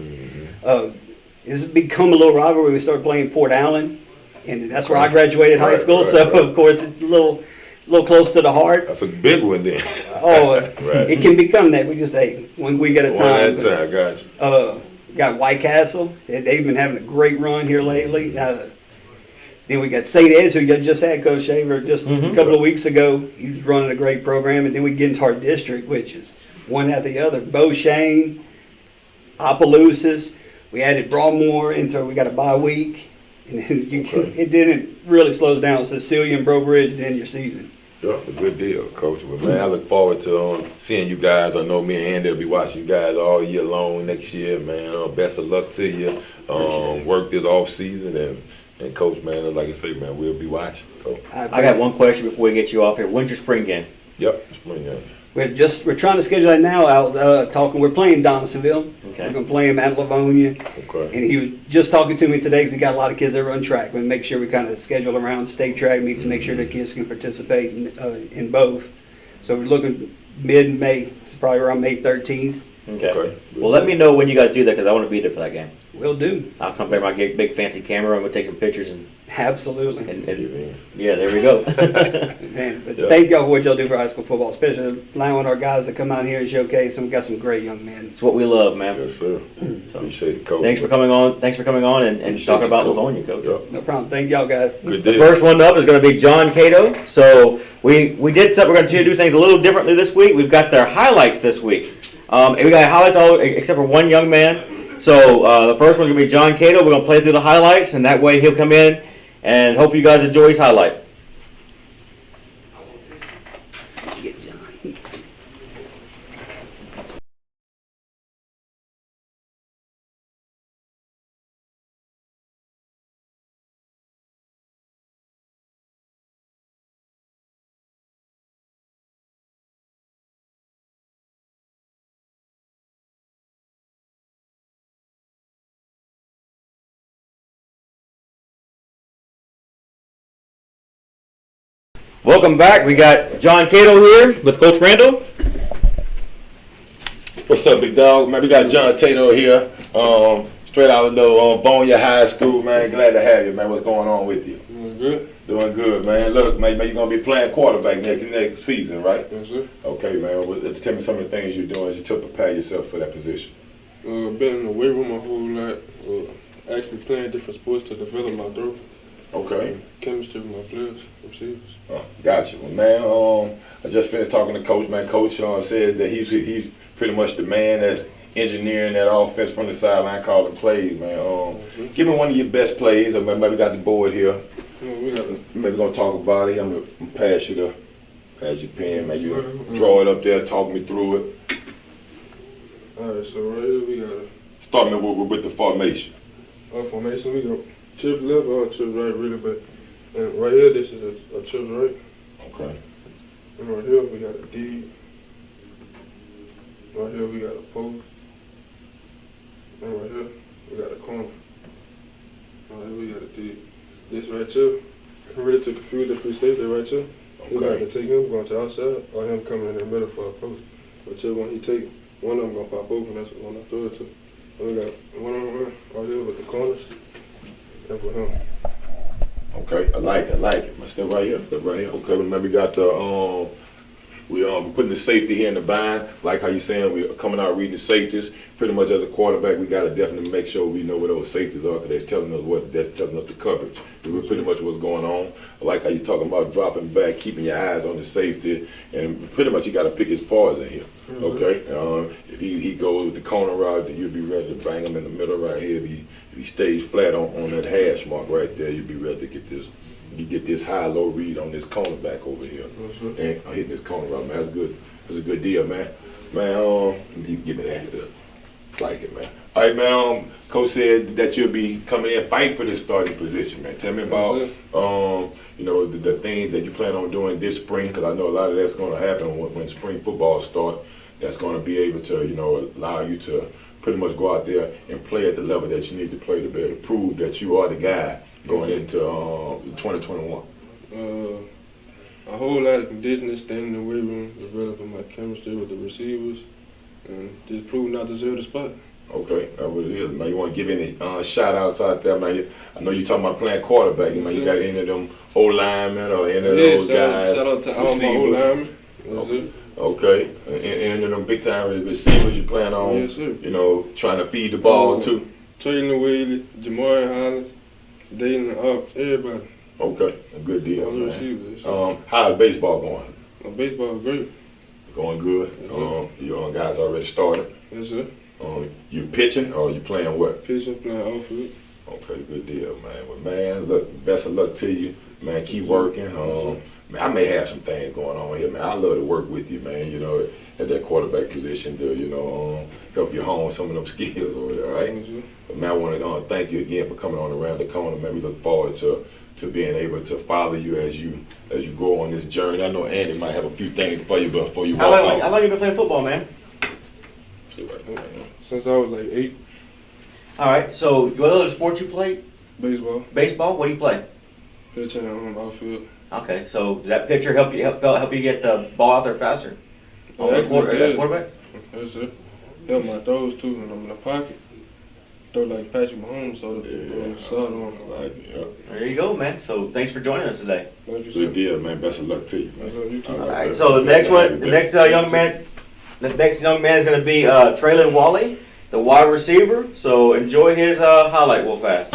It's become a little rivalry. We started playing Port Allen, and that's where I graduated high school. So of course it's a little close to the heart. That's a big one then. Right. It can become that. We just when we get a One time. at a time, got you. Got White Castle. They've been having a great run here lately. Then we got St. Ed's, who just had Coach Shaver just a couple of weeks ago. He was running a great program. And then we get into our district, which is one after the other. Beauchene, Opelousas. We added Broadmoor into we got a bye week. And it didn't really slow down. Cecilia and Bro Bridge to end your season. Yeah, a good deal, Coach. Well, man, I look forward to seeing you guys. I know me and Andy will be watching you guys all year long next year, man. Best of luck to you. Work this off season and Coach, man, like I say, man, we'll be watching. So, I got one question before we get you off here. When's your spring game? yep, spring game. We're trying to schedule that now. We're playing Donaldsonville. Okay. We're gonna play him at Livonia. Okay. And he was just talking to me today because he got a lot of kids that run track. We make sure we kind of schedule around state track meets to make sure the kids can participate in both. So we're looking mid-May. It's probably around May 13th. Okay. Well, let me know when you guys do that because I want to be there for that game. Will do. I'll come bring my big fancy camera and we'll take some pictures and Absolutely. yeah, there we go. Man, but thank y'all for what y'all do for high school football, especially allowing our guys to come out here and showcase. And we got some great young men. It's what we love, man. Yes, sir. So, Appreciate it, Coach. thanks for coming on. Thanks for coming on and Appreciate talking you, about Coach. Livonia, Coach. Yep. No problem. Thank y'all guys. Good The deal. first one up is going to be John Cato. So we did something. We're going to do things a little differently this week. We've got their highlights this week. And we got highlights all except for one young man. So the first one's going to be John Cato. We're going to play through the highlights, and that way he'll come in. And hope you guys enjoy his highlight. Get John. Welcome back. We got John Cato here with Coach Randall. What's up, big dog? Man, we got John Tato here, straight out of Livonia High School, man. Glad to have you, man. What's going on with you? Good. Doing good, man. Look, man, you're going to be playing quarterback next season, right? Yes, sir. Okay, man. Well, tell me some of the things you're doing to prepare yourself for that position. Been in the weight room a whole lot. Actually playing different sports to develop my throw. Okay. Chemistry with my players, receivers. Gotcha. Well, man, I just finished talking to Coach. Man, Coach said that he's pretty much the man that's engineering that offense from the sideline, calling plays, man. Give me one of your best plays, or maybe got the board here. We got Maybe gonna talk about it. I'm gonna pass your pen, man. You draw it up there, talk me through it. all right, so right here we got Starting with the formation. a formation. We got trips left or trips right, really, but and right here this is a trips right. Okay. And right here we got a D. Right here we got a post. And right here we got a corner. Right here we got a D. This right here, ready to confuse the free safety right here. We got to take him going to the outside or him coming in the middle for a post. Whichever one he take, one of them gonna pop open. That's the one I throw it to. And we got one of them right here with the corners. That's for him. Okay, I like it. My step right here. Okay, remember we got the we putting the safety here in the bind. Like how you saying, we're coming out reading the safeties. Pretty much as a quarterback, we got to definitely make sure we know where those safeties are, because that's telling us the coverage. That's pretty much what's going on. I like how you're talking about dropping back, keeping your eyes on the safety, and pretty much you got to pick his paws in here. Okay, if he goes with the corner route, then you'll be ready to bang him in the middle right here. If he stays flat on that hash mark right there, you'll be ready to get this. You get this high-low read on this cornerback over here, and I'm hitting this corner route, man. That's good. That's a good deal, man. Man, you give me that. Like it, man. All right, man. Coach said that you'll be coming in fighting for this starting position, man. Tell me about the things that you plan on doing this spring, because I know a lot of that's going to happen when spring football starts. That's going to be able to allow you to pretty much go out there and play at the level that you need to play to be able to prove that you are the guy going into 2021. A whole lot of conditioning, staying in the weight room, developing my chemistry with the receivers, and just proving not to deserve the spot. Okay, that's what it is, man. You want to give any shout-outs out there, man? I know you're talking about playing quarterback. Man, you got any of them O-linemen or any of those guys? Shout out to all my O-linemen. Okay, and them big-time receivers you plan on, yes, sir. Trying to feed the ball too? Treylin Whaley, Jamari Hollis, Dayton, everybody. Okay, a good deal, all the man. receivers. How's baseball going? Baseball great. Going good? You guys already started? Yes, sir. You pitching or you playing what? Pitching, playing outfield. Okay, good deal, man. Well, man, look, best of luck to you, man. Keep working. Man, I may have some things going on here, man. I love to work with you, man. At that quarterback position to, help you hone some of them skills over there, right? Mm-hmm. But man, I want to thank you again for coming on Around the Corner, man. We look forward to being able to follow you as you go on this journey. I know Andy might have a few things for you before you walk out. How long you been playing football, man? Since I was like 8. All right. So, what other sports you played? Baseball. Baseball. What do you play? Pitching, outfield. Okay. So, did that pitcher help you get the ball out there faster? As quarterback? Yes, sir. Help my throws too, and I'm in the pocket. Throw like Patrick Mahomes, so the sidearm. There you go, man. So, thanks for joining us today. Thank you, sir. Good deal, man. Best of luck to you. You too. All right. So, the next young man is going to be Treylin Whaley, the wide receiver. So, enjoy his highlight real fast.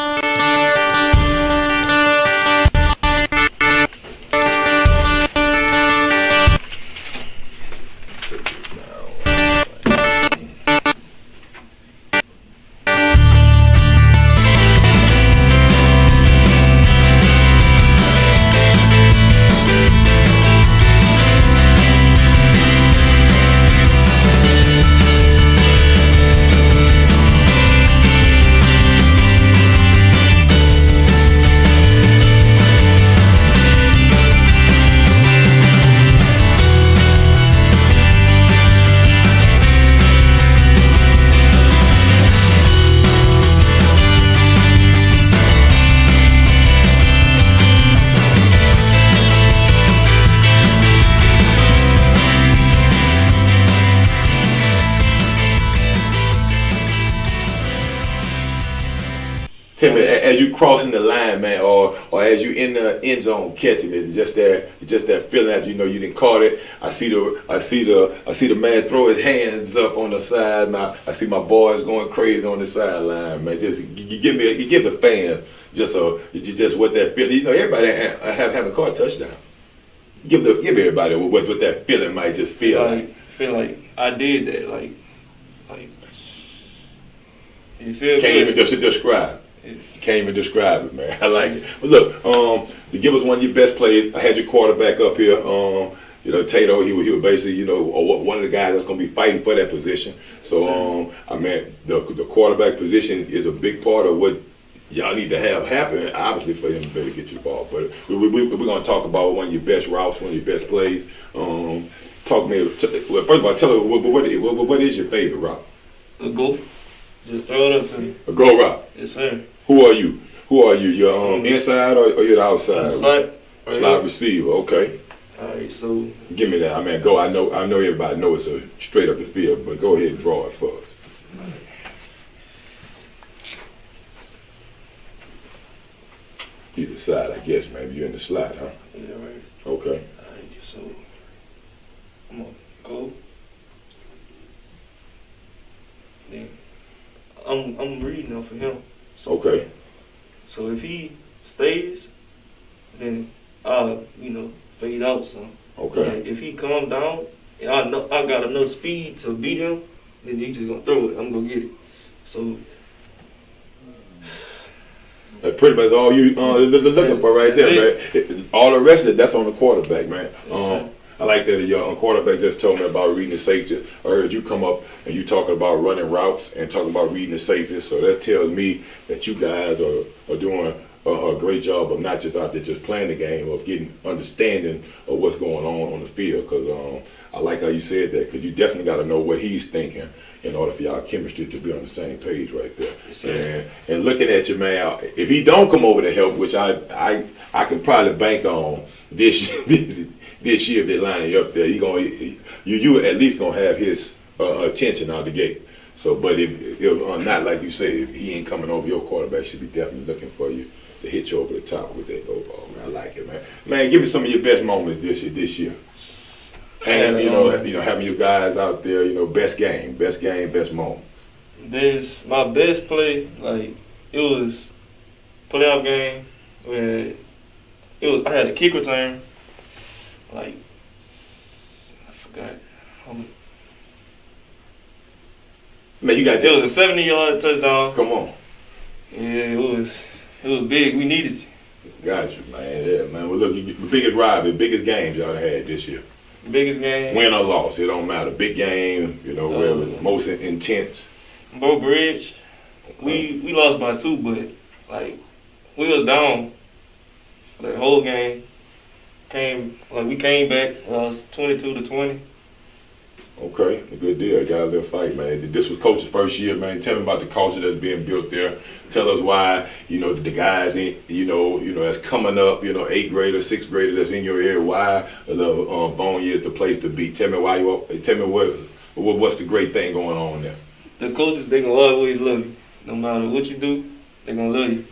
Tell me, as you crossing the line, man, or as you in the end zone catching it, just that feeling that you know you didn't caught it. I see the man throw his hands up on the side. Now I see my boys going crazy on the sideline, man. Just you give the fans just what that feeling. You know, everybody haven't caught a touchdown. Give everybody what that feeling might just feel like. Feel like I did that, like you feel Can't good. even just describe. Can't even describe it, man. I like it. But look, to give us one of your best plays, I had your quarterback up here. You know, Cato, he was basically, you know, one of the guys that's going to be fighting for that position. So, I mean, the quarterback position is a big part of what y'all need to have happen, obviously, for him to better get you the ball. But we're going to talk about one of your best routes, one of your best plays. Talk me. Well, first of all, tell us what is your favorite route? A go. Just throw it up to me. A go route. Yes, sir. Who are you? You're inside or you're the outside? Slide. Slide receiver. Okay. Alright, so Give me that. I mean, go. I know everybody knows it's a straight up the field, but go ahead and draw it for us. Either side, I guess. Maybe you're in the slide, huh? yeah, right. Okay. Alright, so I'm gonna go. Then I'm reading off of him. Okay. So if he stays, then I'll, fade out some. Okay. Like if he calm down and I know I got enough speed to beat him, then he just gonna throw it. I'm gonna get it. So That's pretty much all you looking for right there, man. All the rest of it, that's on the quarterback, man. I like that your quarterback just told me about reading the safety. I heard you come up and you talking about running routes and talking about reading the safety. So that tells me that you guys are doing a great job of not just out there just playing the game, of getting understanding of what's going on the field. Because I like how you said that, because you definitely got to know what he's thinking in order for y'all chemistry to be on the same page right there. Yes, and looking at you, man, if he don't come over to help, which I can probably bank on this year if they line you up there, you at least gonna have his attention out the gate. So, but if not, like you say, if he ain't coming over, your quarterback should be definitely looking for you to hit you over the top with that go ball, man. I like it, man. Man, give me some of your best moments this year. And having you guys out there, best game, best moments. my best play, like it was playoff game where I had a kick return, like I forgot. Man, you got It was a 70-yard touchdown. Come on. Yeah, it was big. We needed it. Got you, man. Yeah, man. Well, look, the biggest rivalry, biggest games y'all had this year. Biggest game. Win or loss, it don't matter. Big game, where it was most intense. Bo Bridge, we lost by 2, but like we was down for the whole game. We came back, lost 22-20. Okay, a good deal. Got a little fight, man. This was Coach's first year, man. Tell me about the culture that's being built there. Tell us why, the guys, that's coming up, 8th grader, 6th grader that's in your area. Why Livonia is the place to be. Tell me what's the great thing going on there. The coaches, they gonna always love you. No matter what you do, they gonna love you.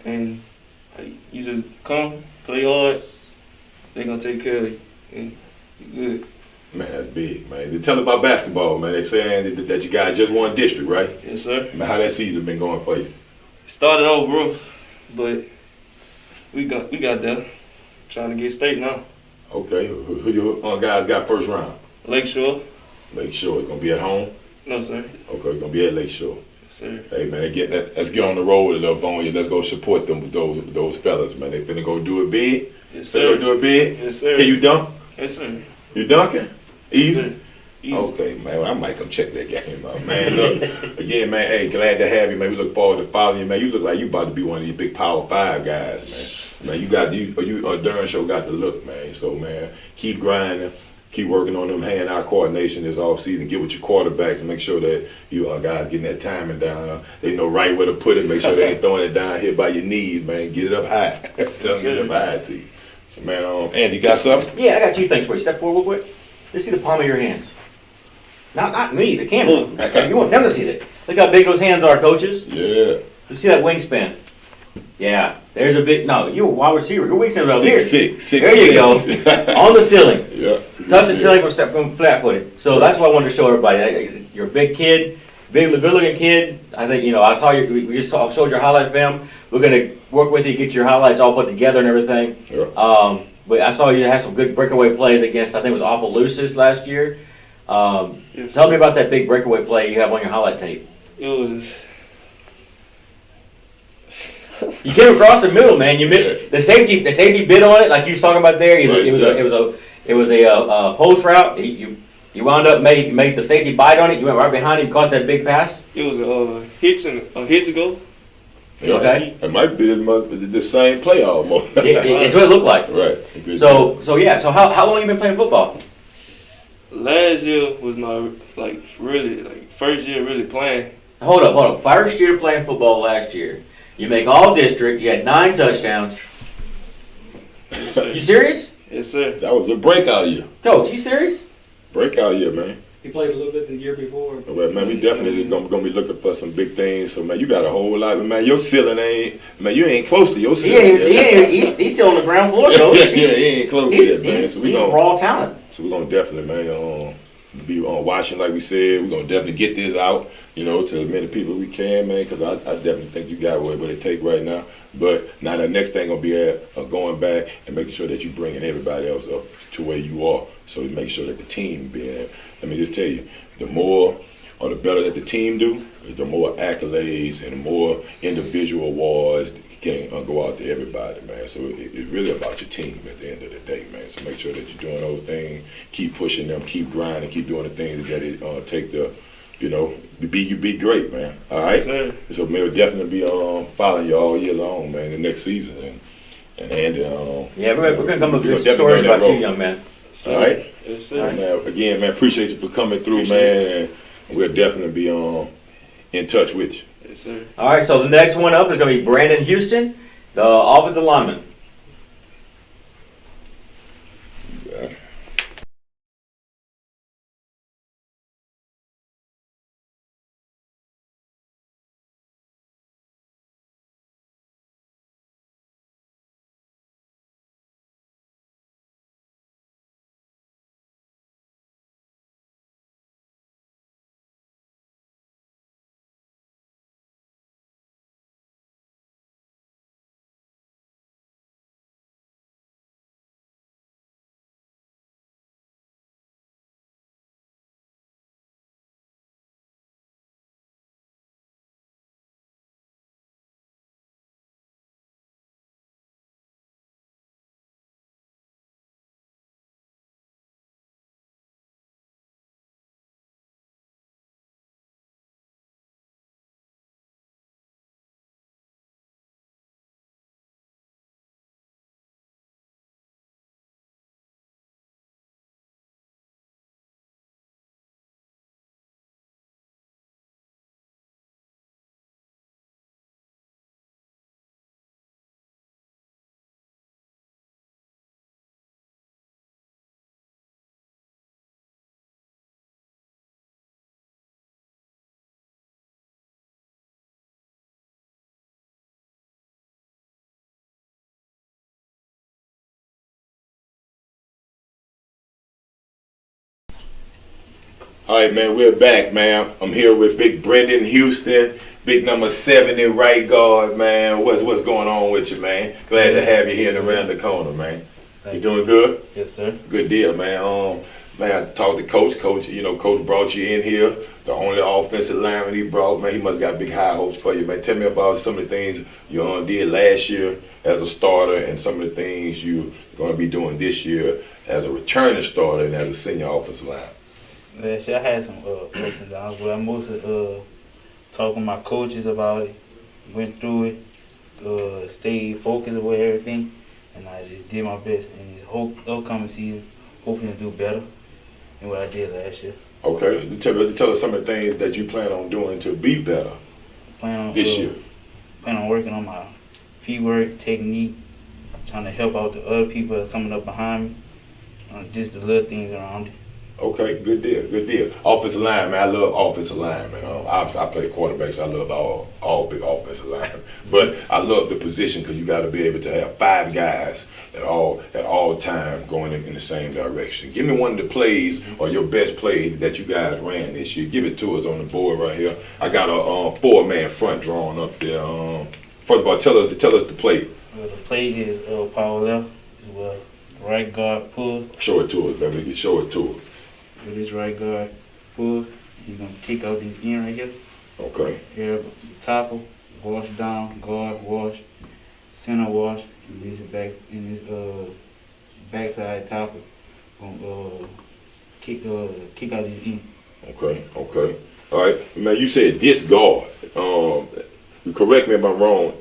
And you just come, play hard, they gonna take care of you, and you good. Man, that's big, man. They tell about basketball, man. They're saying that you guys just won district, right? Yes, sir. Man, how that season been going for you? It started off rough, but we got there. Trying to get state now. Okay. Who your guys got first round? Lakeshore. Lakeshore. It's going to be at home? No, sir. Okay, it's going to be at Lakeshore. Yes, sir. Hey, man, let's get on the road with Livonia. Let's go support them with those fellas, man. They finna go do it big. Yes, They sir. go do it big? Yes, sir. Can you dunk? Yes, sir. You dunking? Easy? Yes, sir. Easy. Okay, man. Well, I might come check that game out, man. Look, again, man, hey, glad to have you, man. We look forward to following you, man. You look like you about to be one of these big Power 5 guys, man. Man, you darn sure got the look, man. So, man, keep grinding. Keep working on them hand-eye coordination this offseason. Get with your quarterbacks. Make sure that you guys getting that timing down. They know right where to put it. Make sure they ain't throwing it down here by your knees, man. Get it up high. Tell them get it up high to you. So, man, Andy, you got something? Yeah, I got 2 things for you. Step forward real quick. Let's see the palm of your hands. Not me, the camera. Okay. You want them to see that. Look how big those hands are, coaches. Yeah. You see that wingspan. Yeah, there's a big, no, you're a wide receiver. Your weak side up here. 6'6", There you go. On the ceiling. Yeah. Touch the ceiling from flat footed. So that's what I wanted to show everybody. You're a big kid, big, good looking kid. I think, I saw you, we just showed your highlight film. We're going to work with you, get your highlights all put together and everything. Yeah. But I saw you have some good breakaway plays against, I think it was Opelousas last year. Yes. Tell me about that big breakaway play you have on your highlight tape. It was. You came across the middle, man. The safety bit on it, like you was talking about there. It was a post route. You wound up made the safety bite on it. You went right behind him, caught that big pass. It was a hit to go. Yeah. Okay. It might be the same play almost. It's what it looked like. Right. So how long you been playing football? Last year was my first year really playing. Hold up. First year playing football last year. You make all district. You had 9 touchdowns. You serious? Yes, sir. That was a breakout year. Coach, you serious? Breakout year, man. He played a little bit the year before. Well, man, we definitely gonna be looking for some big things. So, man, you got a whole lot. Man, your ceiling you ain't close to your ceiling. He's still on the ground floor, coach. He ain't close yet, man. He's raw talent. So we're gonna definitely, man, be on watching like we said. We're gonna definitely get this out, to as many people we can, man. Because I definitely think you got what it take right now. But now the next thing gonna be going back and making sure that you bringing everybody else up to where you are. So we make sure that the team let me just tell you, the more or the better that the team do, the more accolades and the more individual awards can go out to everybody, man. So it's really about your team at the end of the day, man. So make sure that you're doing those things, keep pushing them, keep grinding, keep doing the things that it take to, be great, man. All right. Yes, sir. So we'll definitely be following you all year long, man. The next season and Andy. Yeah, we're gonna come up with some stories about you, young man. All right. Yes, sir. All right, man. Again, man, appreciate you for coming through, man. And we'll definitely be in touch with you. Yes, sir. All right, so the next one up is going to be Brendon Houston, the offensive lineman. All right, man, we're back, man. I'm here with big Brendon Houston, big number 70 right guard, man. What's going on with you, man? Glad to have you here in Randall Corner, man. You doing good? Yes, sir. Good deal, man. Man, I talked to Coach. Coach brought you in here. The only offensive lineman he brought, man, he must got big high hopes for you, man. Tell me about some of the things you did last year as a starter and some of the things you're going to be doing this year as a returning starter and as a senior offensive lineman. Last year I had some ups and downs, but I mostly talked with my coaches about it, went through it, stayed focused with everything, and I just did my best. And this whole upcoming season, hoping to do better than what I did last year. Okay, tell us some of the things that you plan on doing to be better this year. Plan on working on my feet work, technique, trying to help out the other people that are coming up behind me, just the little things around it. Okay, good deal, good deal. Offensive line, man, I love offensive line, man. I play quarterback, so I love all big offensive line. But I love the position because you got to be able to have 5 guys at all time going in the same direction. Give me one of the plays or your best play that you guys ran this year. Give it to us on the board right here. I got a 4-man front drawn up there. First of all, tell us the play. The play is power left. Is right guard pull. Show it to us, baby. You can show it to us. With this right guard pull, he's gonna kick out this end right here. Okay. Here, tackle, wash down, guard, wash, center wash, and this back in this backside tackle. Gonna kick out his end. Okay. All right, man. You said this guard. You correct me if I'm wrong.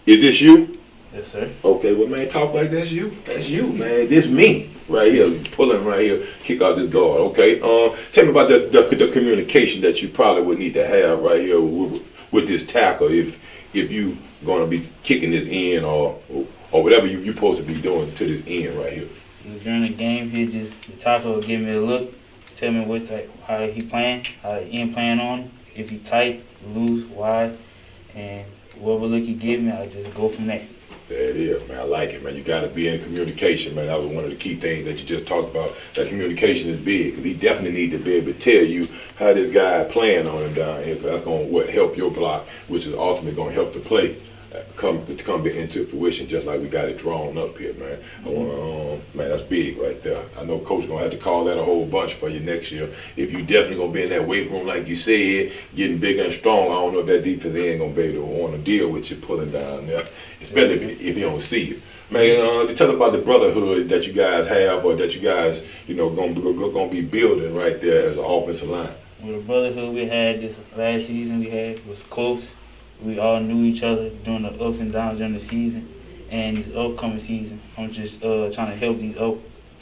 Is this you? Yes, sir. Okay, well, man, talk like that's you. That's you, man. This me right here, pulling right here, kick out this guard. Okay. Tell me about the communication that you probably would need to have right here with this tackle if you gonna be kicking this in or whatever you supposed to be doing to this end right here. During the game, the tackle will give me a look, tell me what type, how he playing, how the end playing on him. If he tight, loose, wide, and whatever look he give me, I just go from there. There it is, man. I like it, man. You got to be in communication, man. That was one of the key things that you just talked about. That communication is big because he definitely needs to be able to tell you how this guy playing on him down here because that's going to help your block, which is ultimately going to help the play come into fruition just like we got it drawn up here, man. I want man, that's big right there. I know Coach going to have to call that a whole bunch for you next year. If you definitely going to be in that weight room like you said, getting bigger and strong, I don't know if that defense ain't going to be able to want to deal with you pulling down there, especially if he don't see you. Man, tell about the brotherhood that you guys have or that you guys, going to be building right there as an offensive line. Well, the brotherhood we had this last season was close. We all knew each other during the ups and downs during the season and this upcoming season. I'm just trying to help these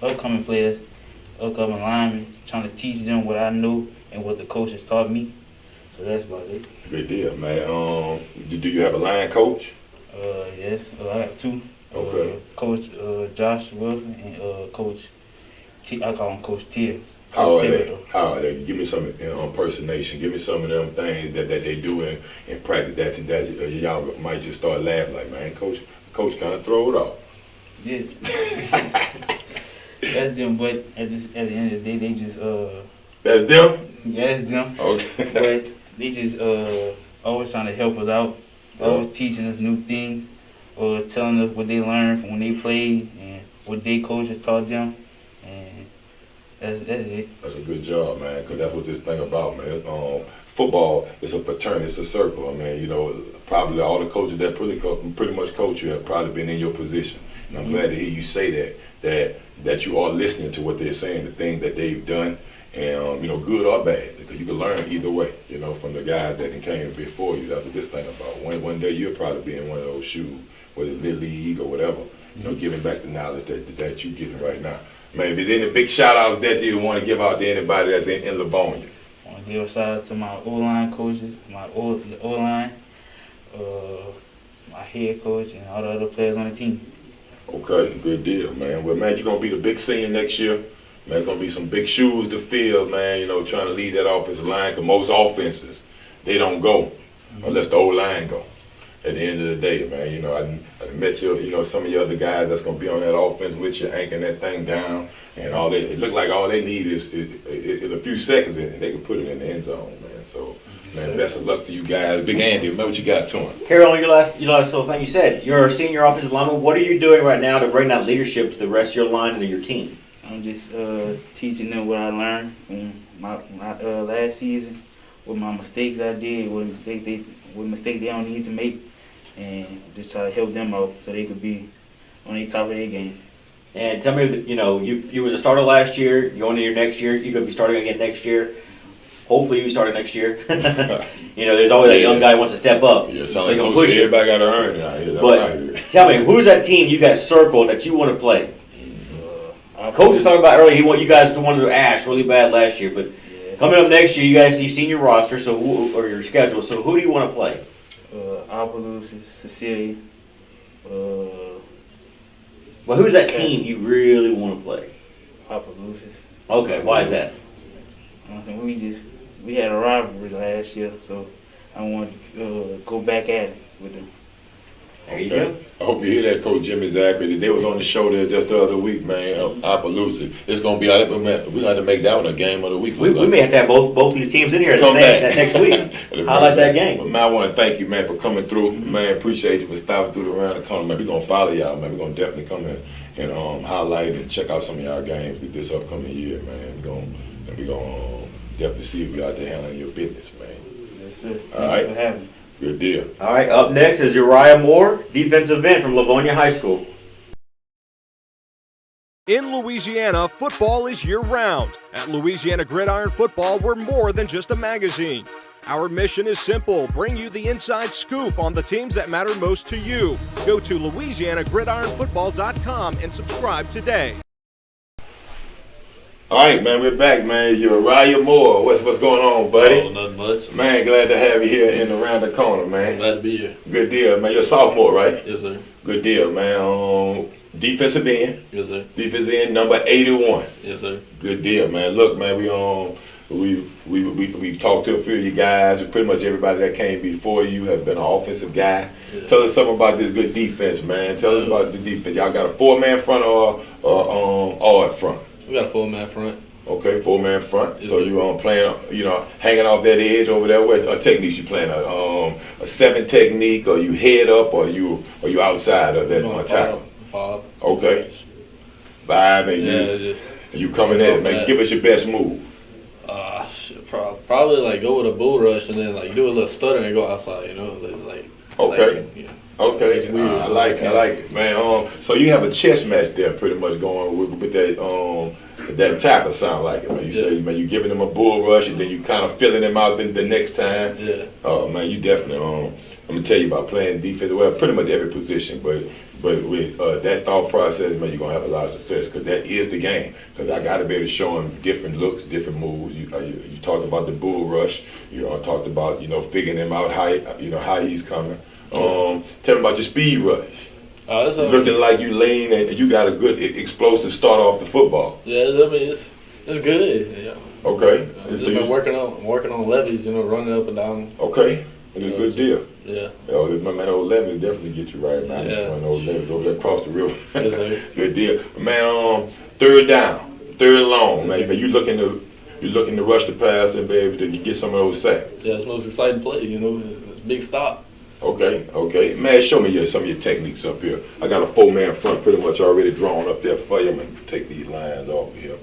upcoming players, upcoming linemen, trying to teach them what I know and what the coaches taught me. So that's about it. Good deal, man. Do you have a line coach? Yes, I got 2. Okay. Coach Josh Wilson and Coach T. I call him Coach Tibbs. How are they? Give me some impersonation. Give me some of them things that they do in practice that y'all might just start laughing like, man, coach kind of throw it off. Yeah. That's them, but at the end of the day, they just That's them? Yeah, that's them. Okay. But they just always trying to help us out, always teaching us new things, or telling us what they learned from when they played and what their coaches taught them. That's it. That's a good job, man, because that's what this thing about, man. Football is a fraternity, it's a circle. I mean, probably all the coaches that pretty much coach you have probably been in your position. And I'm glad to hear you say that you are listening to what they're saying, the things that they've done, and good or bad, because you can learn either way, from the guys that came before you. That's what this thing about. One day you'll probably be in one of those shoes, whether it's Little League or whatever, giving back the knowledge that you're getting right now. Man, if there's any big shout-outs that you want to give out to anybody that's in Livonia? I want to give a shout-out to my O-line coaches, the O-line, my head coach, and all the other players on the team. Okay, good deal, man. Well, man, you're going to be the big senior next year. Man, there's going to be some big shoes to fill, man, trying to lead that offensive line, because most offenses, they don't go unless the O-line go. At the end of the day, man, I met some of your other guys that's gonna be on that offense with you, anchoring that thing down, and it look like all they need is a few seconds, and they can put it in the end zone, man. So, man, best of luck to you guys. Big Andy, remember what you got to him. Carol, your last thing you said, you're a senior offensive lineman. What are you doing right now to bring that leadership to the rest of your line and to your team? I'm just teaching them what I learned from my last season, what my mistakes I did, what mistakes they don't need to make. And just try to help them out so they could be on the top of their game. And tell me, you was a starter last year. You're going into your next year. You're going to be starting again next year. Hopefully, you start next year. There's always that young guy who wants to step up. Yeah, sounds like Coach said, everybody got to earn it out here. But tell me, who's that team you got circled that you want to play? Coach was talking about earlier. He want you guys to want to ash really bad last year, but coming up next year, you've seen your roster, or your schedule. So who do you want to play? Opelousas, Cecilia. Well, who's that team you really want to play? Opelousas. Okay, why is that? I think we had a rivalry last year, so I want to go back at it with them. There you go. I hope you hear that, Coach Jimmy Zachary. They was on the show there just the other week, man. Appaloosa. It's gonna be. We're gonna have to make that one a game of the week. We may have to have both these teams in here Come back. that next week. Highlight that game. But man, I want to thank you, man, for coming through. Man, appreciate you for stopping through the Around the Corner. Man, we're gonna follow y'all, man. We're gonna definitely come in and highlight and check out some of y'all games this upcoming year, man. We're gonna definitely see if we out there handling your business, man. Yes, sir. All right. Thank you for having me. Good deal. All right, up next is Uriah Moore, defensive end from Livonia High School. In Louisiana, football is year-round. At Louisiana Gridiron Football, we're more than just a magazine. Our mission is simple: bring you the inside scoop on the teams that matter most to you. Go to LouisianaGridironFootball.com and subscribe today. All right, man, we're back, man. Uriah Moore. What's going on, buddy? Oh, nothing much. Man, glad to have you here in Around the Corner, man. Glad to be here. Good deal, man. You're a sophomore, right? Yes, sir. Good deal, man. Defensive end. Yes, sir. Defensive end number 81. Yes, sir. Good deal, man. Look, man, we've talked to a few of you guys. Pretty much everybody that came before you has been an offensive guy. Yeah. Tell us something about this good defense, man. Tell us about the defense. Y'all got a 4-man front or all up front? We got a 4-man front. Okay, 4-man front. Yes, So sir. you playing, hanging off that edge over there. What techniques you playing? A 7 technique, or you head up, or you outside of that Going tackle? 5. Okay. 5 and you coming in, man. that. Give us your best move. Probably like go with a bull rush and then like do a little stutter and go outside. It's like Okay. Like, yeah. Okay, It's weird. I like it, man. So you have a chess match there, pretty much going with that tackle. Sound like it, man. You say, man, you giving him a bull rush and then you kind of filling him out the next time. Yeah. Oh man, you definitely. I'm gonna tell you about playing defense. Well, pretty much every position, but with that thought process, man, you're gonna have a lot of success because that is the game. Because I got to be able to show him different looks, different moves. You talked about the bull rush. You talked about figuring him out how he's coming. Tell me about your speed rush. That's Looking like you lean and you got a good explosive start off the football. Yeah, I mean it's good. Yeah. Okay. Just been working on levies, running up and down. Okay. Good deal. Yeah. My man, old levies definitely get you right, man. Yeah. One of those levies over there across the river. Yes, sir. Good deal, man. Third down, third long, man. You looking to rush the pass and be able to get some of those sacks. Yeah, it's the most exciting play. It's a big stop. Okay. Man, show me some of your techniques up here. I got a 4-man front pretty much already drawn up there for you. I'm gonna take these lines off here.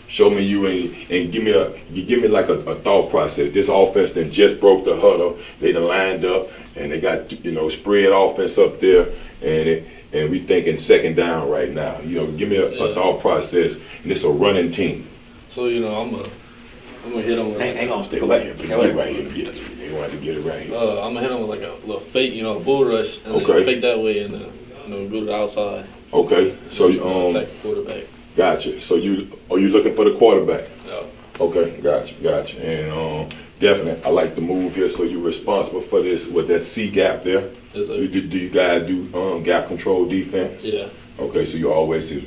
Show me you and give me like a thought process. This offense that just broke the huddle. They done lined up and they got spread offense up there and we thinking second down right now. Give me a thought process, and it's a running team. So I'm gonna hit him with Hang on, Stay go right back. here. Get right here and get it. You want to get it right here. I'm gonna hit him with like a little fake, a bull rush, and Okay. then fake that way, and then go to the outside. Okay. So attack the quarterback. Gotcha. So you looking for the quarterback? Yeah. Okay, gotcha. And definitely, I like the move here. So you're responsible for this with that C gap there. Yes, sir. Do you guys do gap control defense? Yeah. Okay, so you always is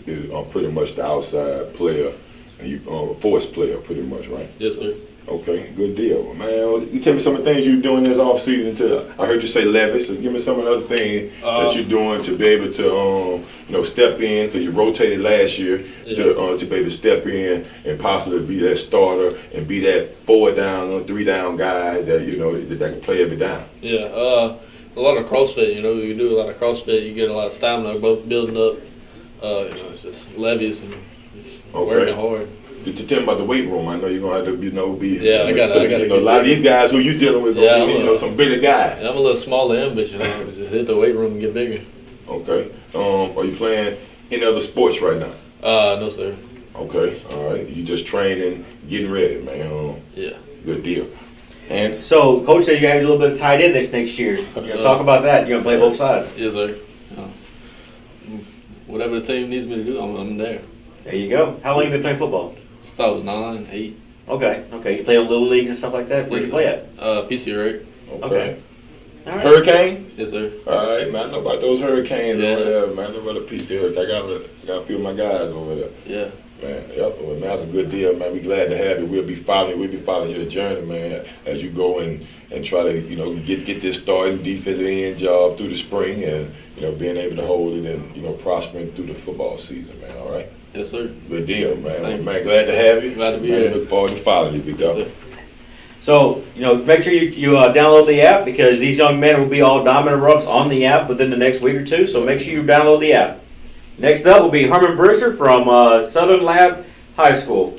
pretty much the outside player, and you force player pretty much, right? Yes, sir. Okay, good deal, man. You tell me some of the things you're doing this off season. I heard you say leverage. So give me some of the other things that you're doing to be able to step in. Because you rotated last year to be able to step in and possibly be that starter and be that 4-down, 3-down guy that that can play every down. Yeah. A lot of CrossFit. You do a lot of CrossFit. You get a lot of stamina, both building up. It's just levies and just working hard. To tell me about the weight room, I know you're gonna have to, be. Yeah, I gotta a lot of these guys who you dealing with, gonna be, some bigger guys. I'm a little smaller end, but just hit the weight room and get bigger. Okay. Are you playing any other sports right now? No, sir. Okay. All right. You just training, getting ready, man. Yeah. Good deal. And So, Coach said you have a little bit of tight end next year. Talk about that. You're gonna play both sides. Yes, sir. Whatever the team needs me to do, I'm there. There you go. How long have you been playing football? Since I was 9, 8. Okay. You play on little leagues and stuff like that. Where do you play at? PC Rick. Okay. All right. Hurricane? Yes, sir. All right, man. I know about those hurricanes Yeah. over there, man. I know about the piece of hurricane. I got a few of my guys over there. Yeah. Man, yep. Well, man, that's a good deal, man. We glad to have you. We'll be following your journey, man, as you go and try to, get this starting defensive end job through the spring and, being able to hold it and, prospering through the football season, man. All right? Yes, sir. Good deal, man. Thank you. Man, glad to have you. Glad to be man, here. Look forward to following you, big Yes, dog. sir. So, make sure you download the app because these young men will be all Diamond Roughs on the app within the next week or two. So make sure you download the app. Next up will be Herman Brister from Southern Lab High School.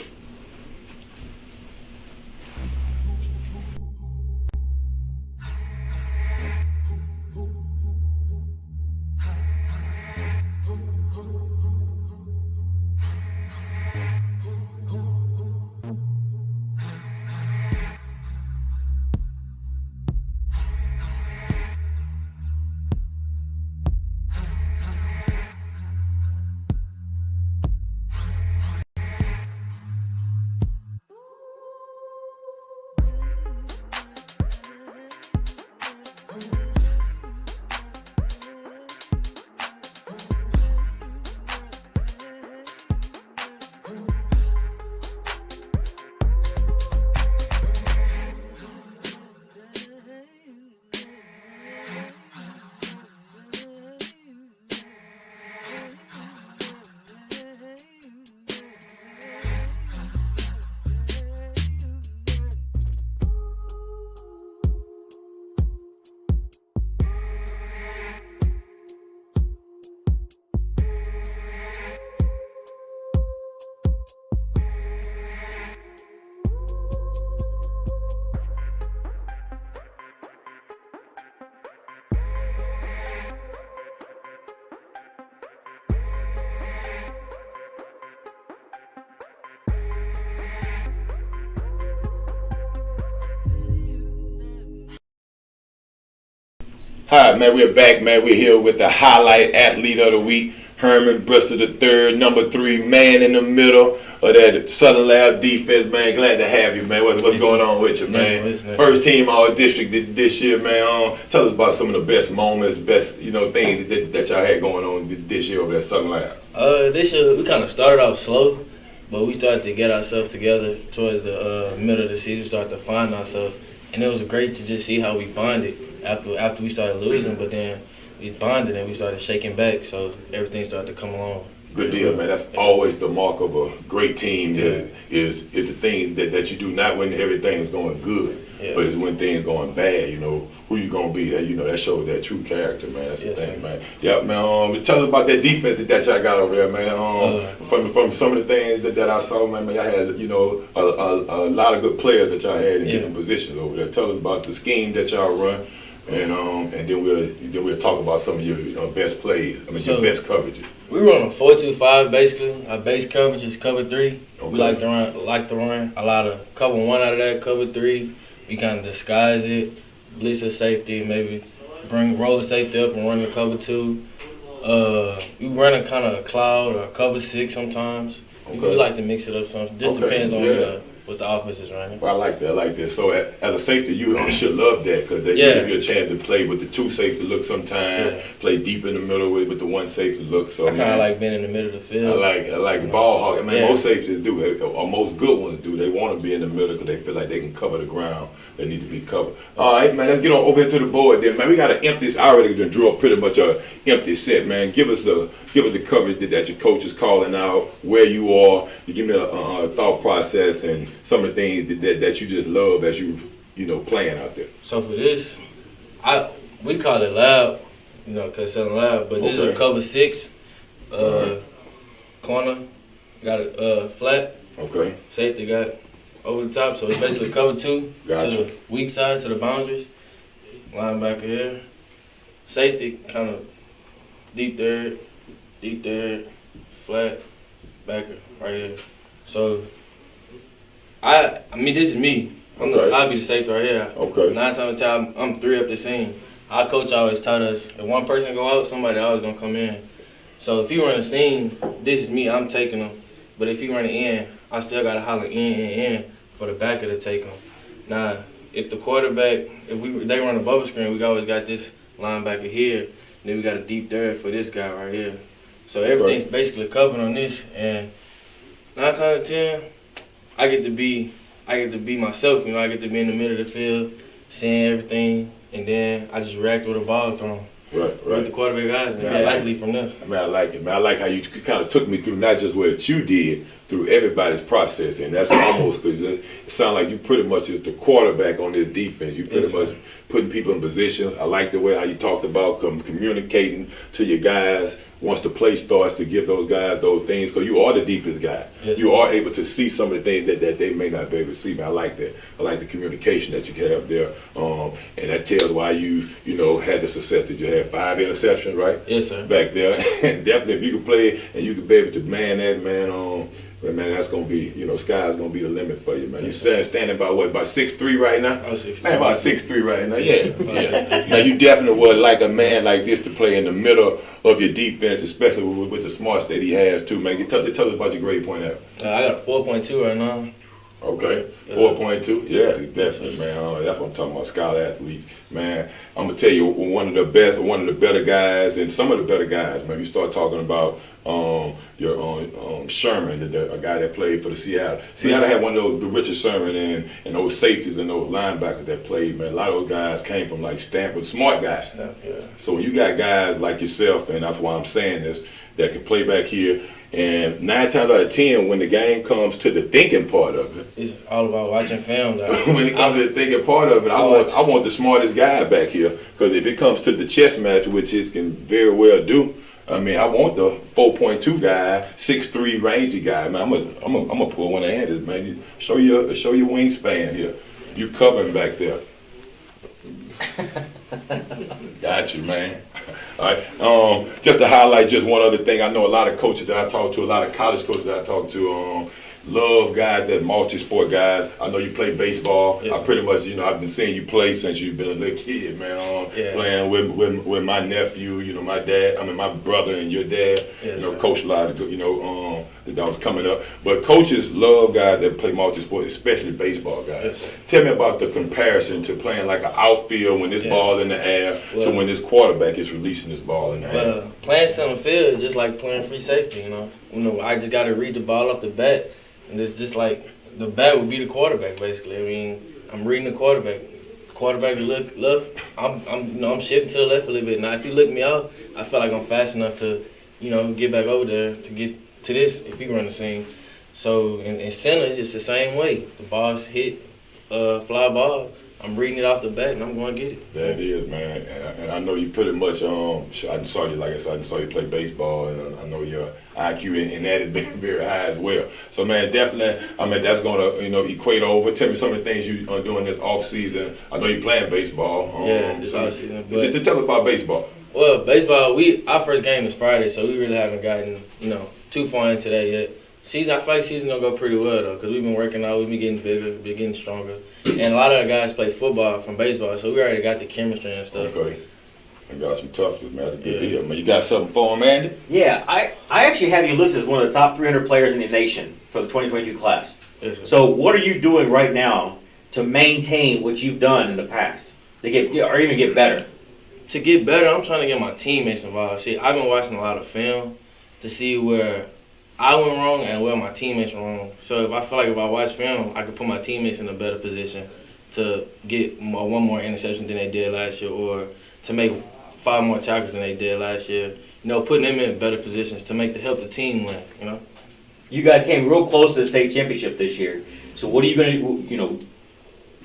Hi, man. We're back, man. We're here with the highlight athlete of the week, Herman Brister III, number 3, man in the middle of that Southern Lab defense, man. Glad to have you, man. What's going on with you, man? First team all district this year, man. Tell us about some of the best moments, best things that y'all had going on this year over at Southern Lab. This year we kind of started off slow, but we started to get ourselves together towards the middle of the season. Started to find ourselves, and it was great to just see how we bonded after we started losing. But then we bonded and we started shaking back, so everything started to come along. Good deal, man. That's always the mark of a great team. That is the thing that you do not when everything's going good, but it's when things going bad. Who you gonna be. That shows that true character, man. That's the thing, man. Yeah, man. Tell us about that defense that y'all got over there, man. From some of the things that I saw, man. Y'all had a lot of good players that y'all had in different positions over there. Tell us about the scheme that y'all run. And then we'll talk about some of your best plays. Your best coverages. We run a 4-2-5 basically. Our base coverage is cover 3. Okay. We like to run a lot of cover 1 out of that, cover 3. We kind of disguise it, blitz a safety, maybe roll the safety up and run the cover 2. We run a kind of a cloud or cover 6 sometimes. Okay. We like to mix it up some. Just depends on what the offense is running. Well, I like that. So as a safety, you should love that because they give you a chance to play with the 2 safety look sometimes, play deep in the middle with the 1 safety look. So I kind of like being in the middle of the field. I like ball hawk. Most safeties do, or most good ones do. They want to be in the middle because they feel like they can cover the ground. They need to be covered. All right, man. Let's get on over to the board then, man. We got an empty. I already drew up pretty much a empty set, man. Give us the coverage that your coach is calling out, where you are. You give me a thought process and some of the things that you just love as you playing out there. So for this, we call it lab, because it's in lab. But this is a cover 6, corner got a flat. Okay. Safety got over the top, so it's basically cover 2 to the weak side, to the boundaries. Linebacker here. Safety kind of deep there, flat, backer right here. So, this is me. I'll be the safety right here. Okay. 9 times out of 10, I'm 3 up the seam. Our coach always taught us, if one person go out, somebody always gonna come in. So if you run a seam, this is me, I'm taking them. But if you run it in, I still gotta holler in for the backer to take them. Now, if the quarterback, they run a bubble screen, we always got this linebacker here, and then we got a deep third for this guy right here. So everything's basically covered on this, and 9 times out of 10, I get to be myself. You know, I get to be in the middle of the field, seeing everything, and then I just react with a ball thrown. Right. With the quarterback guys, and be athlete from there. I mean, I like it, man. I like how you kind of took me through not just what you did, through everybody's process, and that's almost because it sounds like you pretty much is the quarterback on this defense. You pretty much putting people in positions. I like the way how you talked about communicating to your guys once the play starts to give those guys those things, because you are the deepest guy. Yes, you are able to see some of the things that they may not be able to see. Man, I like that. I like the communication that you can have there, and that tells why you had the success that you had. 5 interceptions, right? Yes, sir. Back there, and definitely if you can play and you can be able to man that man, man, that's gonna be, sky's gonna be the limit for you, man. You standing about what, about 6'3" right now? I was 6'3". Man, about 6'3" right now. Yeah. Now you definitely would like a man like this to play in the middle of your defense, especially with the smarts that he has too, man. Tell us about your grade point out. I got a 4.2 right now. Okay, 4.2. Yeah, definitely, man. That's what I'm talking about. Scholar athletes, man. I'm gonna tell you, one of the better guys, and some of the better guys, man. You start talking about your Sherman, a guy that played for the Seattle. Seattle had one of those, the Richard Sherman, and those safeties and those linebackers that played, man. A lot of those guys came from like Stanford, smart guys. Yeah. So when you got guys like yourself, and that's why I'm saying this, that can play back here. And 9 times out of 10, when the game comes to the thinking part of it, It's all about watching film. when it comes to the thinking part of it, I want the smartest guy back here. Because if it comes to the chess match, which it can very well do, I mean, I want the 4.2 guy, 6'3" rangy guy. Man, I'm gonna pull one of Andy's, man. Show your wingspan here. You covering back there. Got you, man. All right. Just to highlight just one other thing, I know a lot of coaches that I talk to, a lot of college coaches that I talk to, love guys that multi-sport guys. I know you play baseball. Yes, I pretty much, I've been seeing you play since you've been a little kid, man. Playing with my nephew, my dad. I mean, my brother and your dad. Yes, coach a lot of, that was coming up. But coaches love guys that play multi-sport, especially baseball guys. Yes, Tell me about the comparison to playing like an outfield when this ball in the air to when this quarterback is releasing this ball in the air. Playing center field is just like playing free safety. I just got to read the ball off the bat. And it's just like the bat would be the quarterback, basically. I mean, I'm reading the quarterback. Quarterback look left. I'm shifting to the left a little bit. Now, if you look me out, I feel like I'm fast enough to, get back over there to get to this if you run the seam. So in center, it's just the same way. The ball's hit, fly ball. I'm reading it off the bat and I'm going to get it. That is, man. And I know you pretty much, I saw you, like I said, I saw you play baseball, and I know your IQ in that is very, very high as well. So, man, definitely, that's going to, equate over. Tell me some of the things you are doing this off season. I know you're playing baseball. This off season. But tell us about baseball. Well, baseball, our first game is Friday, so we really haven't gotten, too far into that yet. I feel like season gonna go pretty well though, because we've been working out, we've been getting bigger, been getting stronger, and a lot of the guys play football from baseball, so we already got the chemistry and stuff. Okay, I got some toughness, man. That's a good deal, man. You got something for him, Andy? Yeah, I actually have you listed as one of the top 300 players in the nation for the 2022 class. Yes, sir. So what are you doing right now to maintain what you've done in the past, or even get better? To get better, I'm trying to get my teammates involved. See, I've been watching a lot of film to see where I went wrong and where my teammates went wrong. So if I watch film, I could put my teammates in a better position to get one more interception than they did last year, or to make 5 more tackles than they did last year. Putting them in better positions to help the team win. You guys came real close to the state championship this year. So what are you going to,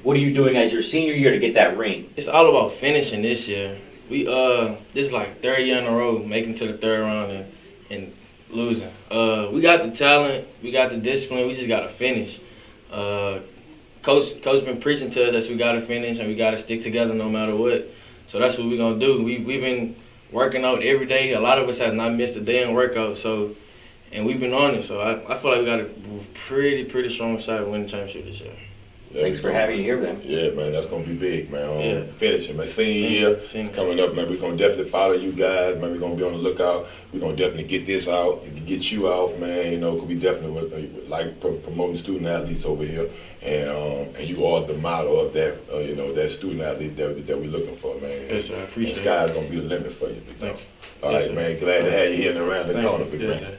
what are you doing as your senior year to get that ring? It's all about finishing this year. We this is like 3rd year in a row making to the 3rd round and losing. We got the talent, we got the discipline, we just gotta finish. Coach been preaching to us that we gotta finish and we gotta stick together no matter what. So that's what we're gonna do. We've been working out every day. A lot of us have not missed a day in workout, and we've been on it. So I feel like we got a pretty strong shot to win the championship this year. Thanks for having you here, man. Yeah, man, that's gonna be big, man. Yeah. Finishing, man. Senior year is coming up, man. We're gonna definitely follow you guys, man. We're gonna be on the lookout. We're gonna definitely get this out and get you out, man. You know, 'cause we definitely like promoting student athletes over here, and you are the model of that, you know, that student athlete that we're looking for, man. Yes, sir. I appreciate the sky's gonna be the limit for you. Thank you. All Yes, right, sir. man. Glad to have you here and around the Thank corner, you. big Yes, man. sir.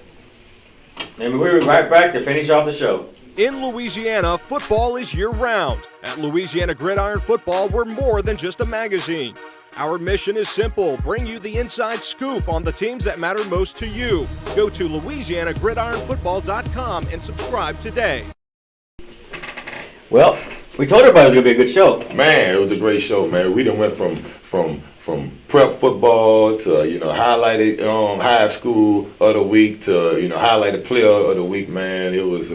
And we're right back to finish off the show. In Louisiana, football is year-round. At Louisiana Gridiron Football, we're more than just a magazine. Our mission is simple: bring you the inside scoop on the teams that matter most to you. Go to LouisianaGridironFootball.com and subscribe today. Well, we told everybody it was going to be a good show. Man, it was a great show, man. We done went from prep football to, you know, highlighted high school of the week to, you know, highlighted player of the week, man. It was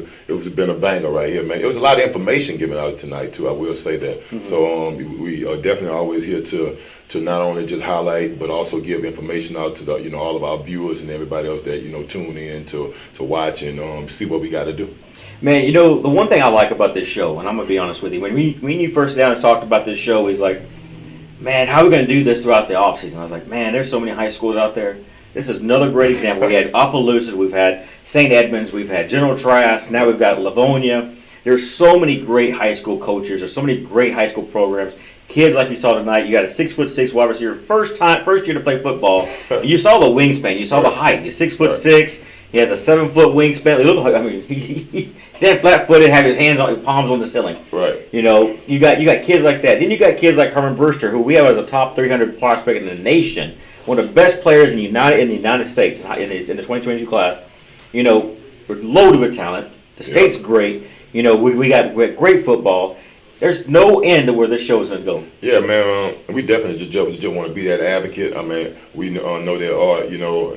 been a banger right here, man. It was a lot of information given out tonight too. I will say that. Mm-hmm. So we are definitely always here to not only just highlight but also give information out to the, you know, all of our viewers and everybody else that, you know, tune in to watch and see what we got to do. Man, you know, the one thing I like about this show, and I'm going to be honest with you, when you first sat down and talked about this show, he's like, man, how are we going to do this throughout the offseason? I was like, man, there's so many high schools out there. This is another great example. We had Opelousas, we've had St. Edmunds, we've had General Trias, now we've got Livonia. There's so many great high school coaches. There's so many great high school programs. Kids like you saw tonight, you got a 6'6" wide receiver, first year to play football. You saw the wingspan, you saw the height. He's 6'6". He has a 7-foot wingspan. He looked like, I mean, he stand flat-footed, have his palms on the ceiling. Right. You know, you got kids like that. Then you got kids like Herman Brister, who we have as a top 300 prospect in the nation, one of the best players in the United States in the 2022 class. You know, we're loaded with talent. The state's great. You know, we got great football. There's no end to where this show is going to go. Yeah, man. We definitely just want to be that advocate. I mean, we know there are, you know,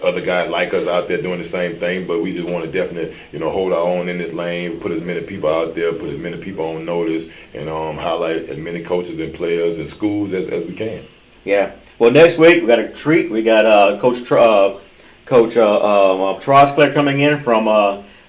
other guys like us out there doing the same thing, but we just want to definitely, you know, hold our own in this lane, put as many people out there, put as many people on notice, and highlight as many coaches and players and schools as we can. Yeah. Well, next week we got a treat. We got Coach Trosclair coming in from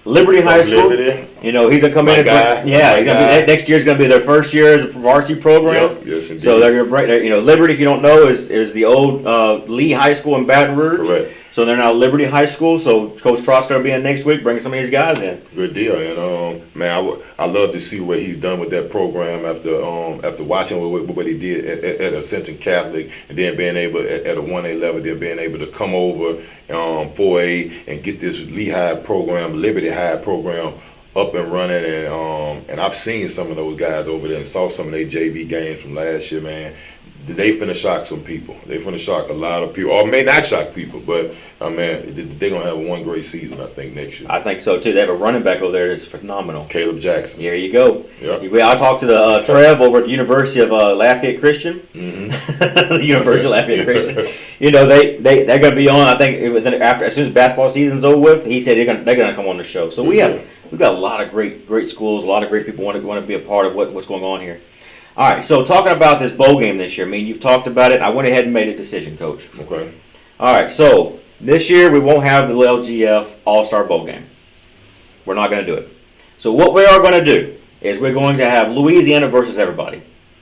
Liberty High School. Liberty. You know, he's gonna come in. Next year's gonna be their first year as a varsity program. Yep. Yes, indeed. So they're gonna break. You know, Liberty, if you don't know, is the old Lee High School in Baton Rouge. Correct. So they're now Liberty High School. So Coach Trosclair will be in next week, bringing some of these guys in. Good deal, and man, I love to see what he's done with that program after watching what he did at Ascension Catholic, and then being able at a 1A level, then being able to come over 4A and get this Lehigh program, Liberty High program up and running, and I've seen some of those guys over there and saw some of their JV games from last year, man. They finna shock some people. They finna shock a lot of people, or may not shock people, but man, they're gonna have one great season, I think, next year. I think so too. They have a running back over there that's phenomenal. Caleb Jackson. There you go. Yep. I talked to the Trev over at the University of Lafayette Christian. Mm-hmm. The University of Lafayette Christian. You know, they're going to be on. I think after as soon as basketball season's over with, he said they're going to come on the show. So we've got a lot of great schools, a lot of great people want to be a part of what's going on here. All right, so talking about this bowl game this year, I mean, you've talked about it. I went ahead and made a decision, Coach. Okay. All right, so this year we won't have the LGF All-Star Bowl game. We're not going to do it. So what we are going to do is we're going to have Louisiana versus everybody.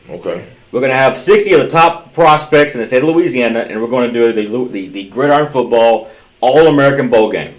Okay. We're going to have 60 of the top prospects in the state of Louisiana, and we're going to do the Gridiron Football All-American Bowl game.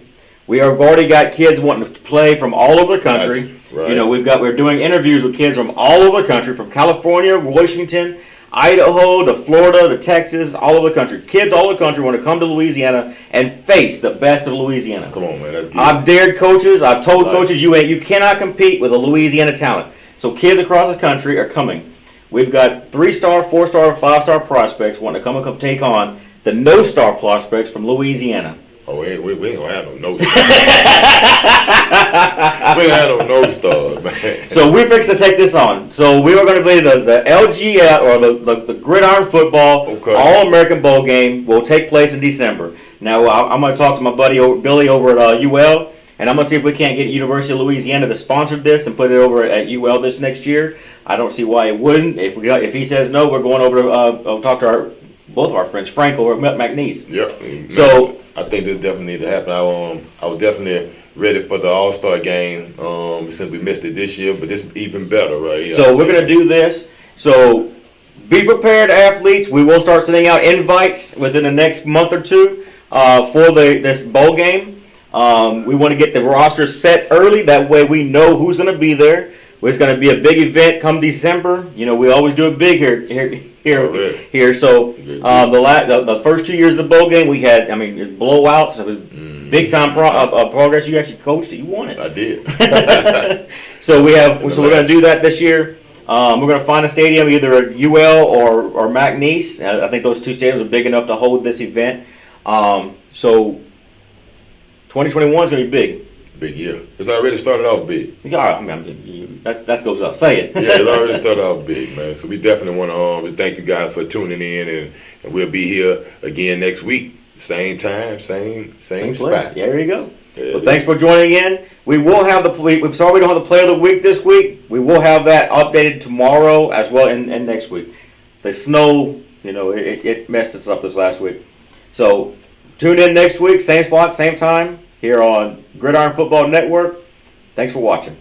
We have already got kids wanting to play from all over the country. Right. You know, we're doing interviews with kids from all over the country, from California, Washington, Idaho, to Florida, to Texas, all over the country. Kids all over the country want to come to Louisiana and face the best of Louisiana. Come on, man, that's good. I've dared coaches. I've told coaches you cannot compete with a Louisiana talent. So kids across the country are coming. We've got 3-star, 4-star, 5-star prospects wanting to come take on the no-star prospects from Louisiana. Oh, we ain't gonna have no stars. We ain't have no stars, man. So we're fixing to take this on. So we are going to play the LGF, or the Gridiron Football All-American Bowl game. Will take place in December. Now I'm going to talk to my buddy Billy over at UL, and I'm going to see if we can't get University of Louisiana to sponsor this and put it over at UL this next year. I don't see why it wouldn't. If he says no, we're going over to talk to both of our friends, Frank over at McNeese. Yep. So I think this definitely need to happen. I would definitely ready for the All-Star game. Since we missed it this year, but it's even better, right? So we're gonna do this. So be prepared, athletes. We will start sending out invites within the next month or two for this bowl game. We want to get the roster set early. That way we know who's going to be there. It's going to be a big event come December. You know, we always do it big here. So the first 2 years of the bowl game, we had, blowouts. It was big time progress. You actually coached it. You won it. I did. So we're going to do that this year. We're going to find a stadium, either at UL or McNeese. I think those two stadiums are big enough to hold this event. So 2021 is going to be big. Big year. It's already started off big. That goes up. Say it. Yeah, it's already started off big, man. So we definitely want to thank you guys for tuning in, and we'll be here again next week. Same time, same spot. Yeah, there you go. Well, thanks for joining in. We will have we're sorry we don't have the Player of the Week this week. We will have that updated tomorrow as well and next week. The snow, it messed us up this last week. So tune in next week, same spot, same time, here on Gridiron Football Network. Thanks for watching.